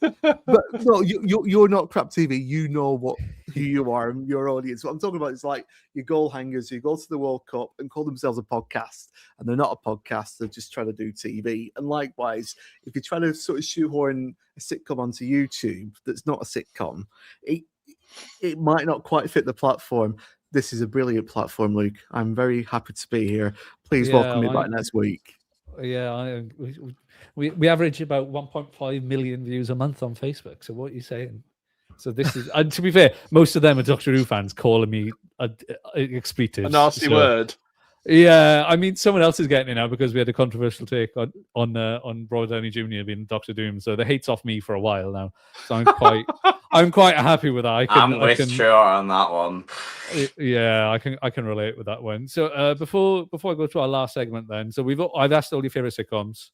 But no, you're not crap TV. You know who you are and your audience. What I'm talking about is like your goal hangers who go to the World Cup and call themselves a podcast, and they're not a podcast. They're just trying to do TV. And likewise, if you're trying to sort of shoehorn a sitcom onto YouTube that's not a sitcom, it might not quite fit the platform. This is a brilliant platform, Luke. I'm very happy to be here. Please welcome me back next week. Yeah, we average about 1.5 million views a month on Facebook. So what are you saying? So this is, and to be fair, most of them are Doctor Who fans calling me expletives. A nasty word. Yeah, I mean, someone else is getting it now because we had a controversial take on Robert Downey Jr. being Doctor Doom. So the hate's off me for a while now. So I'm quite happy with that. I'm with Stuart on that one. Yeah, I can relate with that one. So before I go to our last segment, then, so I've asked all your favorite sitcoms,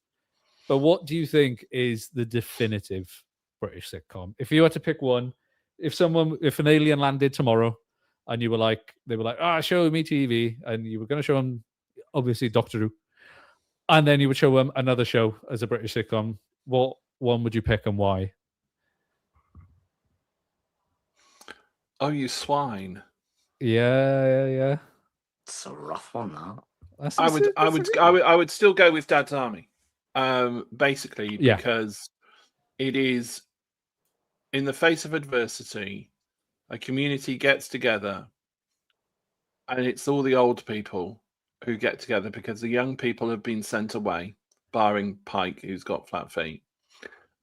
but what do you think is the definitive British sitcom? If you had to pick one, if an alien landed tomorrow, and they were like, show me TV, and you were going to show them obviously Doctor Who, and then you would show them another show as a British sitcom, what one would you pick and why? Oh, you swine! Yeah. It's a rough one, that. I would still go with Dad's Army, basically because it is in the face of adversity. A community gets together, and it's all the old people who get together because the young people have been sent away, barring Pike, who's got flat feet,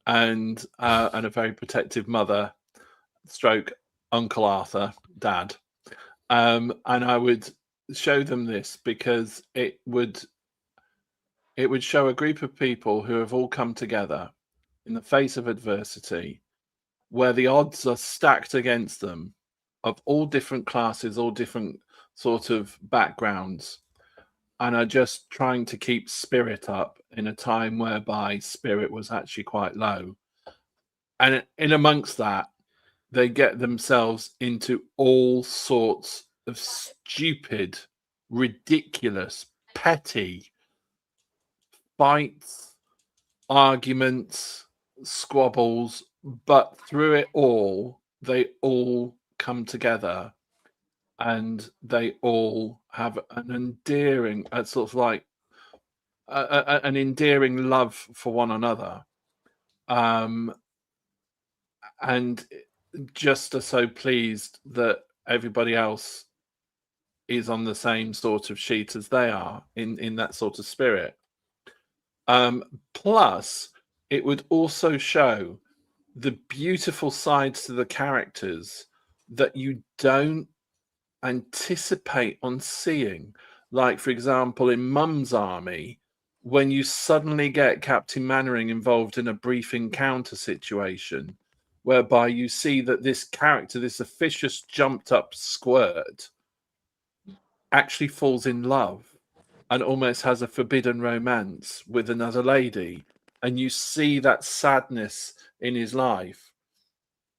and a very protective mother, stroke Uncle Arthur, Dad. And I would show them this because it would show a group of people who have all come together in the face of adversity, where the odds are stacked against them, of all different classes, all different sort of backgrounds, and are just trying to keep spirit up in a time whereby spirit was actually quite low. And in amongst that, they get themselves into all sorts of stupid, ridiculous, petty fights, arguments, squabbles, but through it all, they all come together and they all have an endearing, sort of like an endearing love for one another. And just are so pleased that everybody else is on the same sort of sheet as they are in that sort of spirit. Plus, it would also show the beautiful sides to the characters that you don't anticipate on seeing. Like, for example, in Mum's Army, when you suddenly get Captain Mannering involved in a brief encounter situation, whereby you see that this character, this officious jumped up squirt, actually falls in love and almost has a forbidden romance with another lady. And you see that sadness in his life.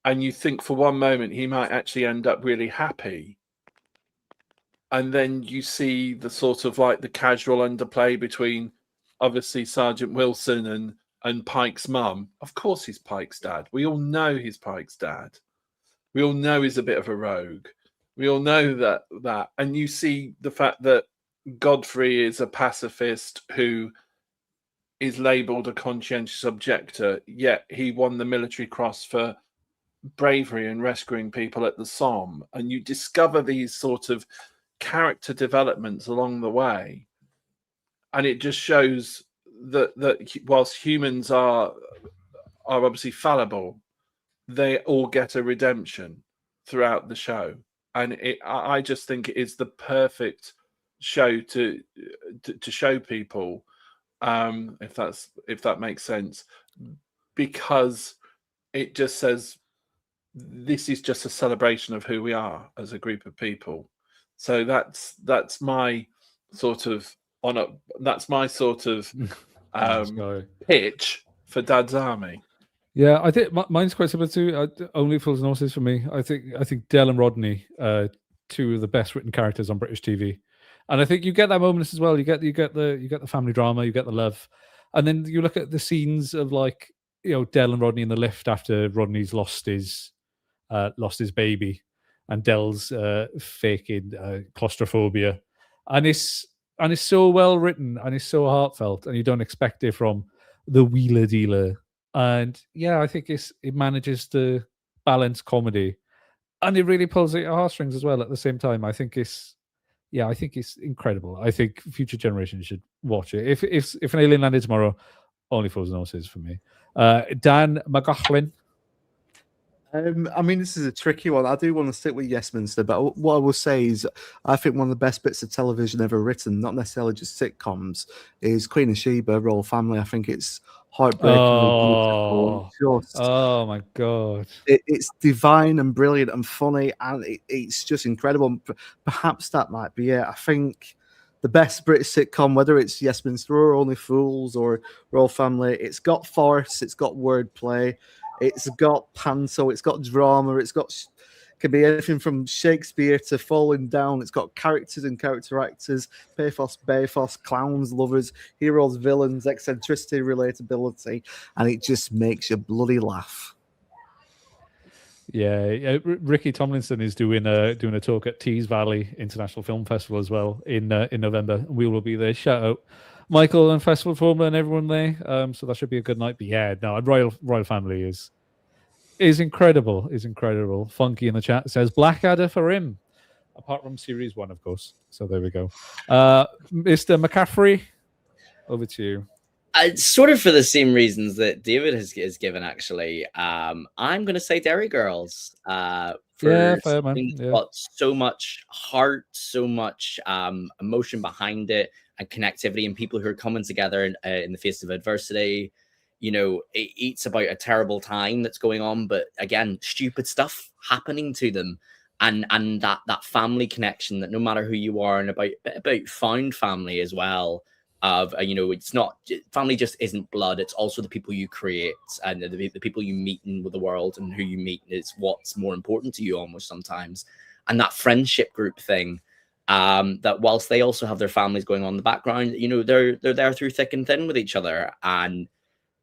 And you think for one moment he might actually end up really happy. And then you see the sort of like the casual underplay between obviously Sergeant Wilson and Pike's mum. Of course he's Pike's dad. We all know he's Pike's dad. We all know he's a bit of a rogue. We all know that. And you see the fact that Godfrey is a pacifist who is labelled a conscientious objector, yet he won the Military Cross for bravery and rescuing people at the Somme. And you discover these sort of character developments along the way. And it just shows that whilst humans are obviously fallible, they all get a redemption throughout the show. And I just think it is the perfect show to show people, if that makes sense, because it just says this is just a celebration of who we are as a group of people. So that's my sort of pitch for Dad's Army. Yeah, I think mine's quite similar to Only Fools and Horses for me. I think Del and Rodney, two of the best written characters on British TV, and I think you get that moments as well. You get the family drama, you get the love, and then you look at the scenes of like Del and Rodney in the lift after Rodney's lost his baby, and Del's faking claustrophobia, and it's so well written and it's so heartfelt, and you don't expect it from the wheeler dealer. And I think it manages to balance comedy, and it really pulls at your heartstrings as well at the same time. I think it's incredible. I think future generations should watch it. If an alien landed tomorrow, Only Fools and Horses for me. Dan McLaughlin. I mean, this is a tricky one. I do want to stick with Yesminster, but what I will say is I think one of the best bits of television ever written, not necessarily just sitcoms, is Queen of Sheba, Royal Family. I think it's heartbreaking. Oh my God. It's divine and brilliant and funny, and it's just incredible. Perhaps that might be it. I think the best British sitcom, whether it's Yesminster or Only Fools or Royal Family, it's got farce, it's got wordplay, it's got panto, it's got drama, can be anything from Shakespeare to Falling Down. It's got characters and character actors, pathos, bathos, clowns, lovers, heroes, villains, eccentricity, relatability, and it just makes you bloody laugh. Yeah, Ricky Tomlinson is doing a talk at Tees Valley International Film Festival as well in November. We will be there. Shout out Michael and Festival Formula and everyone there. So that should be a good night. But Royal Family is incredible. Is incredible. Funky in the chat says Blackadder for him, apart from series 1, of course. So there we go. Mr. McCaffrey, over to you. Sort of for the same reasons that David has given, actually. I'm going to say Derry Girls. Fair, man. It's got so much heart, so much emotion behind it, and connectivity, and people who are coming together in the face of adversity. It's about a terrible time that's going on, but again, stupid stuff happening to them, and that family connection, that no matter who you are, and about found family as well. It's not family, just isn't blood. It's also the people you create and the people you meet in the world, and who you meet is what's more important to you almost sometimes. And that friendship group thing, that whilst they also have their families going on in the background, they're there through thick and thin with each other, and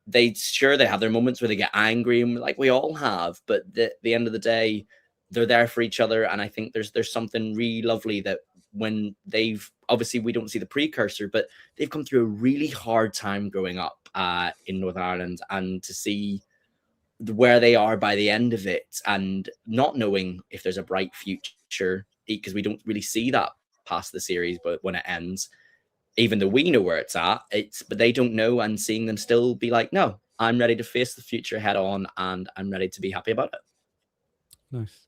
they have their moments where they get angry, and like we all have, but at the end of the day, they're there for each other. And I think there's something really lovely that when obviously we don't see the precursor, but they've come through a really hard time growing up in Northern Ireland, and to see where they are by the end of it, and not knowing if there's a bright future, because we don't really see that past the series, but when it ends, even though we know where it's at, but they don't know, and seeing them still be like, no, I'm ready to face the future head on, and I'm ready to be happy about it. Nice.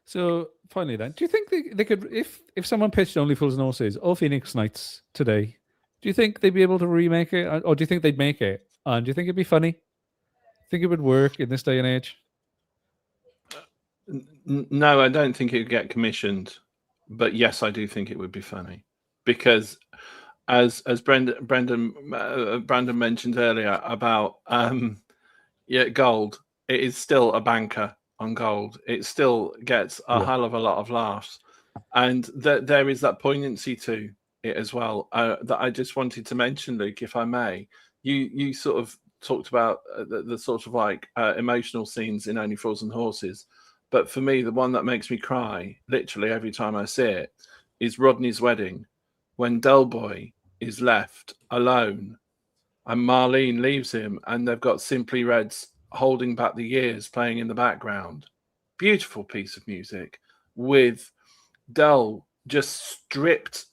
So finally, then, do you think they could, if someone pitched Only Fools and Horses or Phoenix Nights today, do you think they'd be able to remake it, or do you think they'd make it? And do you think it'd be funny? Think it would work in this day and age? No, I don't think it would get commissioned. But yes, I do think it would be funny, because as Brandon mentioned earlier about gold, it is still a banker on gold. It still gets a hell of a lot of laughs, and there is that poignancy to it as well that I just wanted to mention, Luke, if I may. You sort of talked about the sort of like emotional scenes in Only Fools and Horses, but for me, the one that makes me cry literally every time I see it is Rodney's wedding, when Del Boy is left alone and Marlene leaves him, and they've got Simply Red's Holding Back the Years playing in the background. Beautiful piece of music, with Del just stripped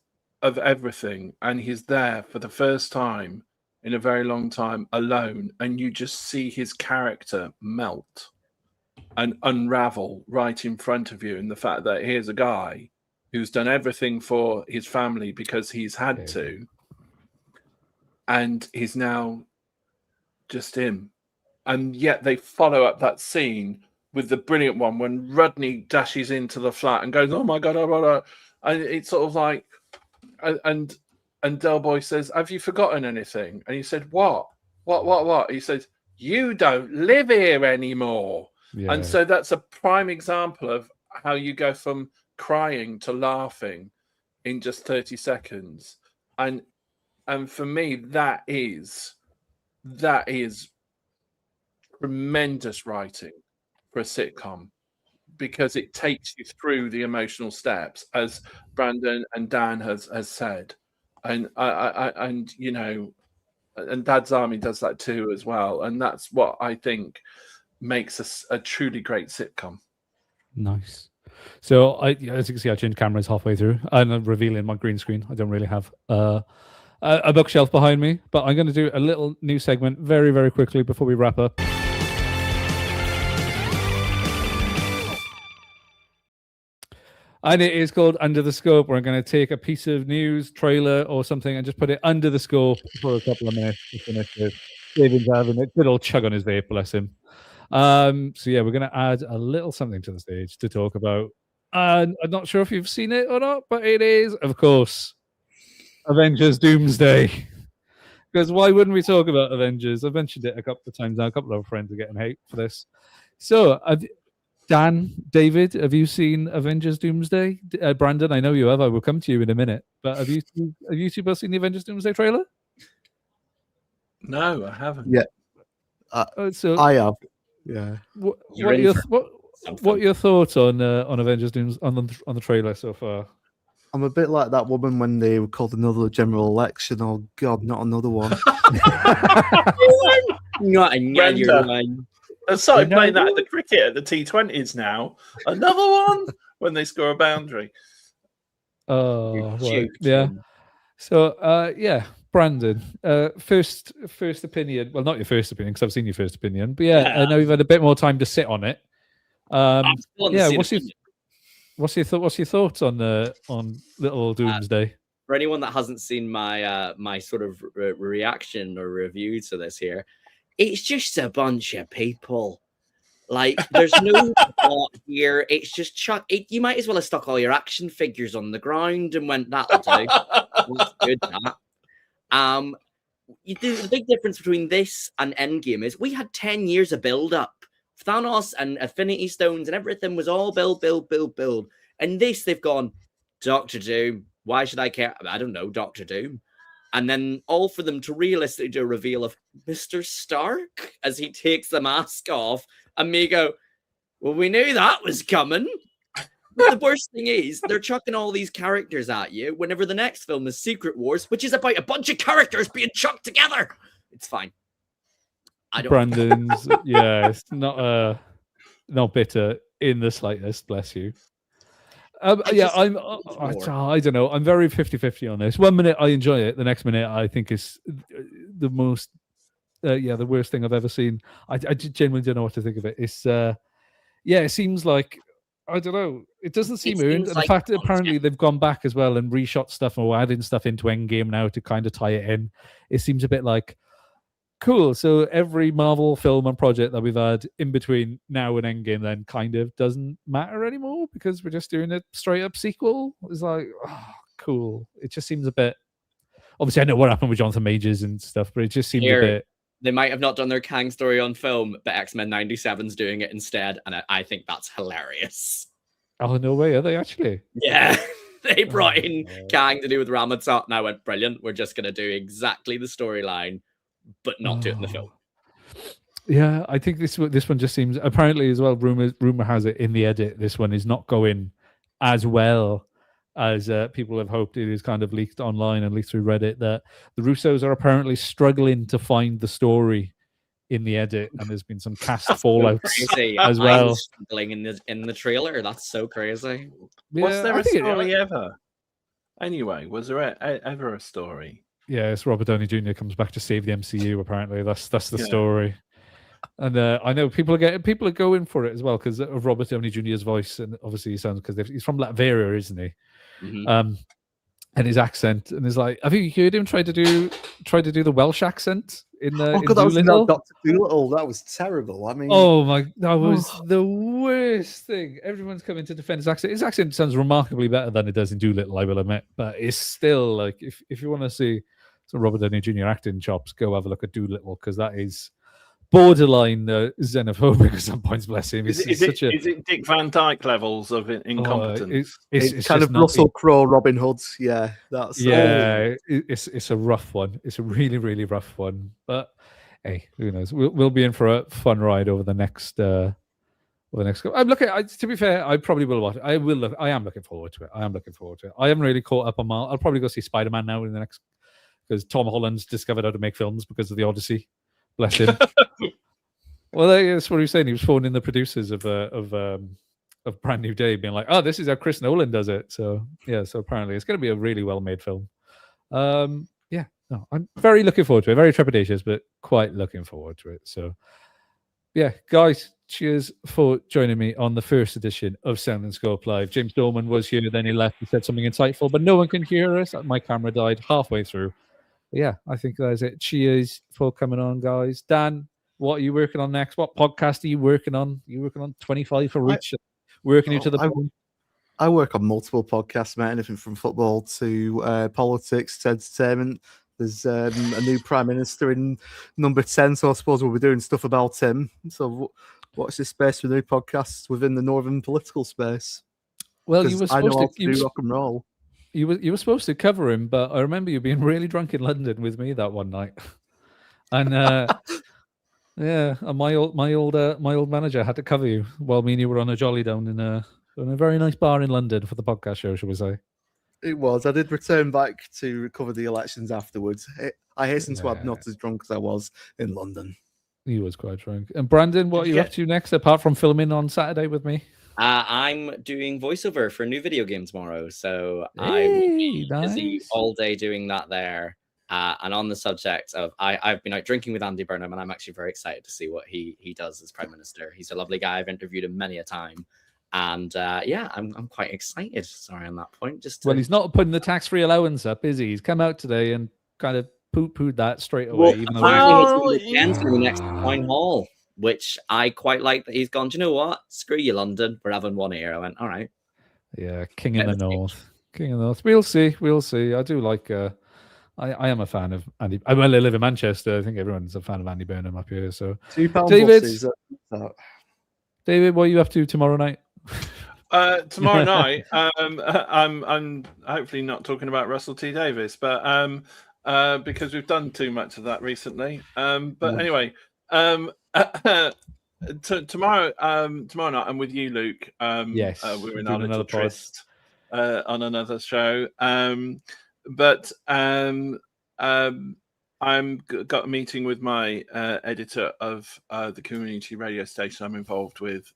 of everything, and he's there for the first time in a very long time alone, and you just see his character melt and unravel right in front of you, and the fact that here's a guy who's done everything for his family because he's had to, and he's now just him. And yet they follow up that scene with the brilliant one when Rodney dashes into the flat and goes, "Oh my God, oh my God." And it's sort of like, and Del Boy says, "Have you forgotten anything?" And he said, What? He says, "You don't live here anymore." Yeah. And so that's a prime example of how you go from crying to laughing in just 30 seconds. And for me, that is tremendous writing for a sitcom because it takes you through the emotional steps, as Brandon and Dan has said, and and you know, and Dad's Army does that too as well, and that's what I think makes us a truly great sitcom. Nice. So as you can see, I changed cameras halfway through, and I'm revealing my green screen. I don't really have a bookshelf behind me, but I'm going to do a little new segment very, very quickly before we wrap up. And it is called Under the Scope, where I'm going to take a piece of news, trailer, or something and just put it under the scope for a couple of minutes to finish it. David's having a good old chug on his vape, bless him. So yeah, we're going to add a little something to the stage to talk about. And I'm not sure if you've seen it or not, but it is, of course, Avengers Doomsday. Because why wouldn't we talk about Avengers? I've mentioned it a couple of times now. A couple of our friends are getting hate for this. So, Dan, David, have you seen Avengers Doomsday? Brandon, I know you have. I will come to you in a minute. But have you two both seen the Avengers Doomsday trailer? No, I haven't. Yeah, so I have. Yeah. What are your thoughts on Avengers Doomsday on the trailer so far? I'm a bit like that woman when they were called another general election. Oh God, not another one. Not another one. I started playing that at the cricket at the T20s now. Another one when they score a boundary. Oh, right. Yeah. So, yeah, Brandon, first opinion. Well, not your first opinion because I've seen your first opinion, but yeah, I know you've had a bit more time to sit on it. Yeah, what's your thoughts on little Doomsday? For anyone that hasn't seen my my sort of reaction or review to this here, it's just a bunch of people. Like, there's no plot here. It's just you might as well have stuck all your action figures on the ground and went, that'll do. That's good, that. The big difference between this and Endgame is we had 10 years of build-up. Thanos and Infinity Stones and everything was all build. And this, they've gone, Doctor Doom. Why should I care? I don't know, Doctor Doom. And then all for them to realistically do a reveal of Mr. Stark as he takes the mask off. And me go, well, we knew that was coming. But the worst thing is they're chucking all these characters at you whenever the next film is Secret Wars, which is about a bunch of characters being chucked together. It's fine. Brandon's, yeah, it's not bitter in the slightest, bless you. I don't know. I'm very 50-50 on this. 1 minute I enjoy it, the next minute I think is the most, the worst thing I've ever seen. I genuinely don't know what to think of it. It's, it seems like, I don't know. It doesn't seem earned. And the fact that apparently they've gone back as well and reshot stuff or adding stuff into Endgame now to kind of tie it in. It seems a bit like, cool. So every Marvel film and project that we've had in between now and Endgame then kind of doesn't matter anymore because we're just doing a straight up sequel. It's like, oh, cool. It just seems a bit. Obviously, I know what happened with Jonathan Majors and stuff, but it just seems a bit. They might have not done their Kang story on film, but X-Men 97's doing it instead, and I think that's hilarious. Oh, no way. Are they actually? Yeah. They brought in Kang to do with Ramatot, and I went, brilliant. We're just going to do exactly the storyline, but not do it in the film. Yeah, I think this one just seems, apparently as well, rumor has it in the edit, this one is not going as well as people have hoped. It is kind of leaked online and leaked through Reddit that the Russos are apparently struggling to find the story in the edit, and there's been some cast fallouts as well. I'm struggling in the trailer. That's so crazy. Yeah, was there a story ever? Anyway, was there ever a story? Yeah, it's Robert Downey Jr. comes back to save the MCU. Apparently, that's the story. And I know people are going for it as well because of Robert Downey Jr.'s voice, and obviously he sounds because he's from Latveria, isn't he? Mm-hmm. And his accent, and it's like, have you heard him try to do the Welsh accent in the? That was Dr. Dolittle. That was terrible. I mean, oh my, that was the worst thing. Everyone's coming to defend his accent. His accent sounds remarkably better than it does in Dolittle, I will admit, but it's still like if you want to see some Robert Downey Jr. acting chops, go have a look at Dolittle because that is borderline xenophobic at some points. Bless him. Is it Dick Van Dyke levels of incompetence? It's kind of Russell Crowe, Robin Hood. Yeah, that's it's a rough one. It's a really, really rough one. But hey, who knows? We'll be in for a fun ride over the next. I'm looking. To be fair, I probably will watch it. I will look. I am looking forward to it. I haven't really caught up on my. I'll probably go see Spider-Man now in the next, because Tom Holland's discovered how to make films because of the Odyssey. Bless him. Well, that's what he was saying. He was phoning the producers of Brand New Day, being like, "Oh, this is how Chris Nolan does it." So yeah. So apparently, it's going to be a really well-made film. Yeah. No, I'm very looking forward to it. Very trepidatious, but quite looking forward to it. So yeah, guys. Cheers for joining me on the first edition of Sound and Scope Live. James Dorman was here, then he left. He said something insightful, but no one can hear us. My camera died halfway through. But yeah, I think that's it. Cheers for coming on, guys. Dan, what are you working on next? What podcast are you working on? You working on 25 for Reach? Working you to the point? I work on multiple podcasts, mate. Anything from football to politics to entertainment. There's a new prime minister in number 10, so I suppose we'll be doing stuff about him. So watch this space for new podcasts within the northern political space. Well, you were supposed to do rock and roll. You were supposed to cover him, but I remember you being really drunk in London with me that one night, and yeah, and my old manager had to cover you while me and you were on a jolly down in a very nice bar in London for the podcast show, shall we say? It was. I did return back to cover the elections afterwards. I hasten to add, not as drunk as I was in London. He was quite drunk. And Brandon, what are you up to next, apart from filming on Saturday with me? I'm doing voiceover for a new video game tomorrow, so I'm busy all day doing that there. And on the subject of, I've been out drinking with Andy Burnham, and I'm actually very excited to see what he does as Prime Minister. He's a lovely guy. I've interviewed him many a time. And yeah, I'm quite excited. Sorry, on that point. Well, he's not putting the tax-free allowance up, is he? He's come out today and kind of poo-pooed that straight away. Well, even though the next town hall, which I quite like that he's gone. Do you know what? Screw you, London. We're having one here. I went, all right. Yeah, King of the North. We'll see. I do like. I am a fan of Andy. I live in Manchester. I think everyone's a fan of Andy Burnham up here. So, David, what are you up to tomorrow night? Tomorrow night, I'm hopefully not talking about Russell T Davies, but because we've done too much of that recently. But anyway, tomorrow night I'm with you, Luke. Yes, we're in our little tryst on another show. But I'm got a meeting with my editor of the community radio station I'm involved with.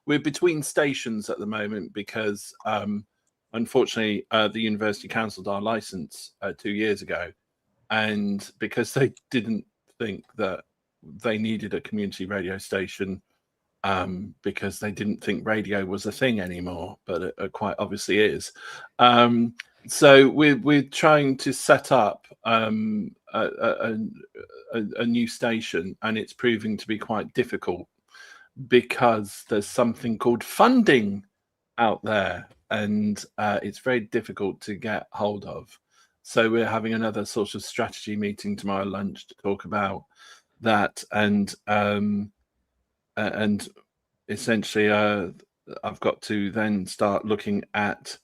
We're between stations at the moment because, unfortunately, the university cancelled our license 2 years ago, and because they didn't think that they needed a community radio station, because they didn't think radio was a thing anymore, but it quite obviously is. So we're trying to set up a new station, and it's proving to be quite difficult because there's something called funding out there, and it's very difficult to get hold of. So we're having another sort of strategy meeting tomorrow lunch to talk about that, and essentially I've got to then start looking at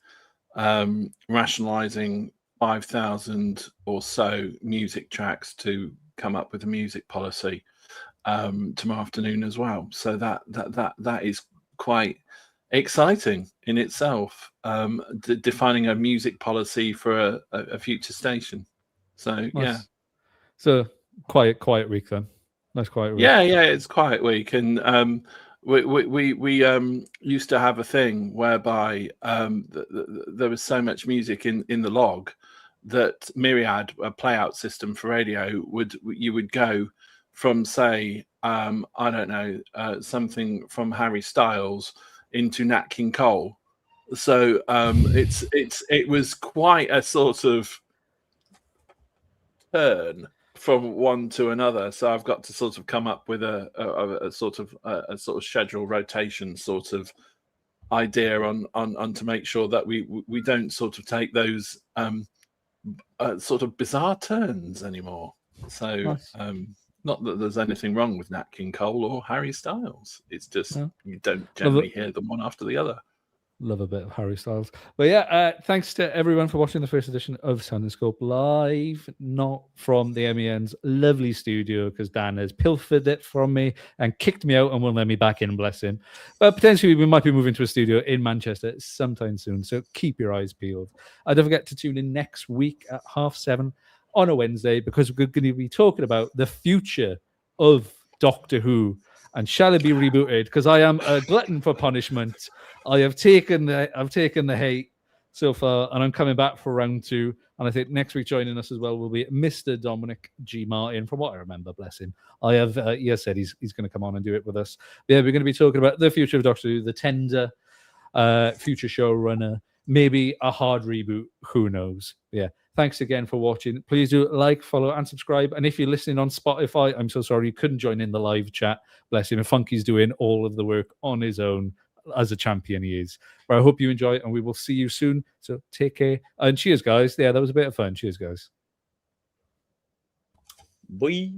rationalizing 5,000 or so music tracks to come up with a music policy tomorrow afternoon as well. So that is quite exciting in itself, defining a music policy for a future station. So nice. Yeah, so quiet week then. Nice quiet week. Yeah, it's quiet week, and we used to have a thing whereby there was so much music in the log that Myriad, a playout system for radio, you would go from, say, I don't know, something from Harry Styles into Nat King Cole. So it was quite a sort of turn from one to another. So I've got to sort of come up with a sort of schedule rotation sort of idea on to make sure that we don't sort of take those sort of bizarre turns anymore. So nice. Not that there's anything wrong with Nat King Cole or Harry Styles. It's just you don't generally hear them one after the other. Love a bit of Harry Styles. But yeah, thanks to everyone for watching the first edition of Sound and Scope live, not from the MEN's lovely studio, because Dan has pilfered it from me and kicked me out and won't let me back in, bless him. But potentially we might be moving to a studio in Manchester sometime soon, so keep your eyes peeled. Don't forget to tune in next week at 7:30 on a Wednesday, because we're going to be talking about the future of Doctor Who. And shall it be rebooted? Because I am a glutton for punishment. I have taken the hate so far, and I'm coming back for round 2. And I think next week joining us as well will be Mr. Dominic G. Martin. From what I remember, bless him, I have he has said he's going to come on and do it with us. But yeah, we're going to be talking about the future of Doctor Who, the tender, future showrunner, maybe a hard reboot. Who knows? Yeah. Thanks again for watching. Please do like, follow, and subscribe. And if you're listening on Spotify, I'm so sorry you couldn't join in the live chat. Bless him. And Funky's doing all of the work on his own, as a champion he is. But I hope you enjoy, and we will see you soon. So take care. And cheers, guys. Yeah, that was a bit of fun. Cheers, guys. Bye.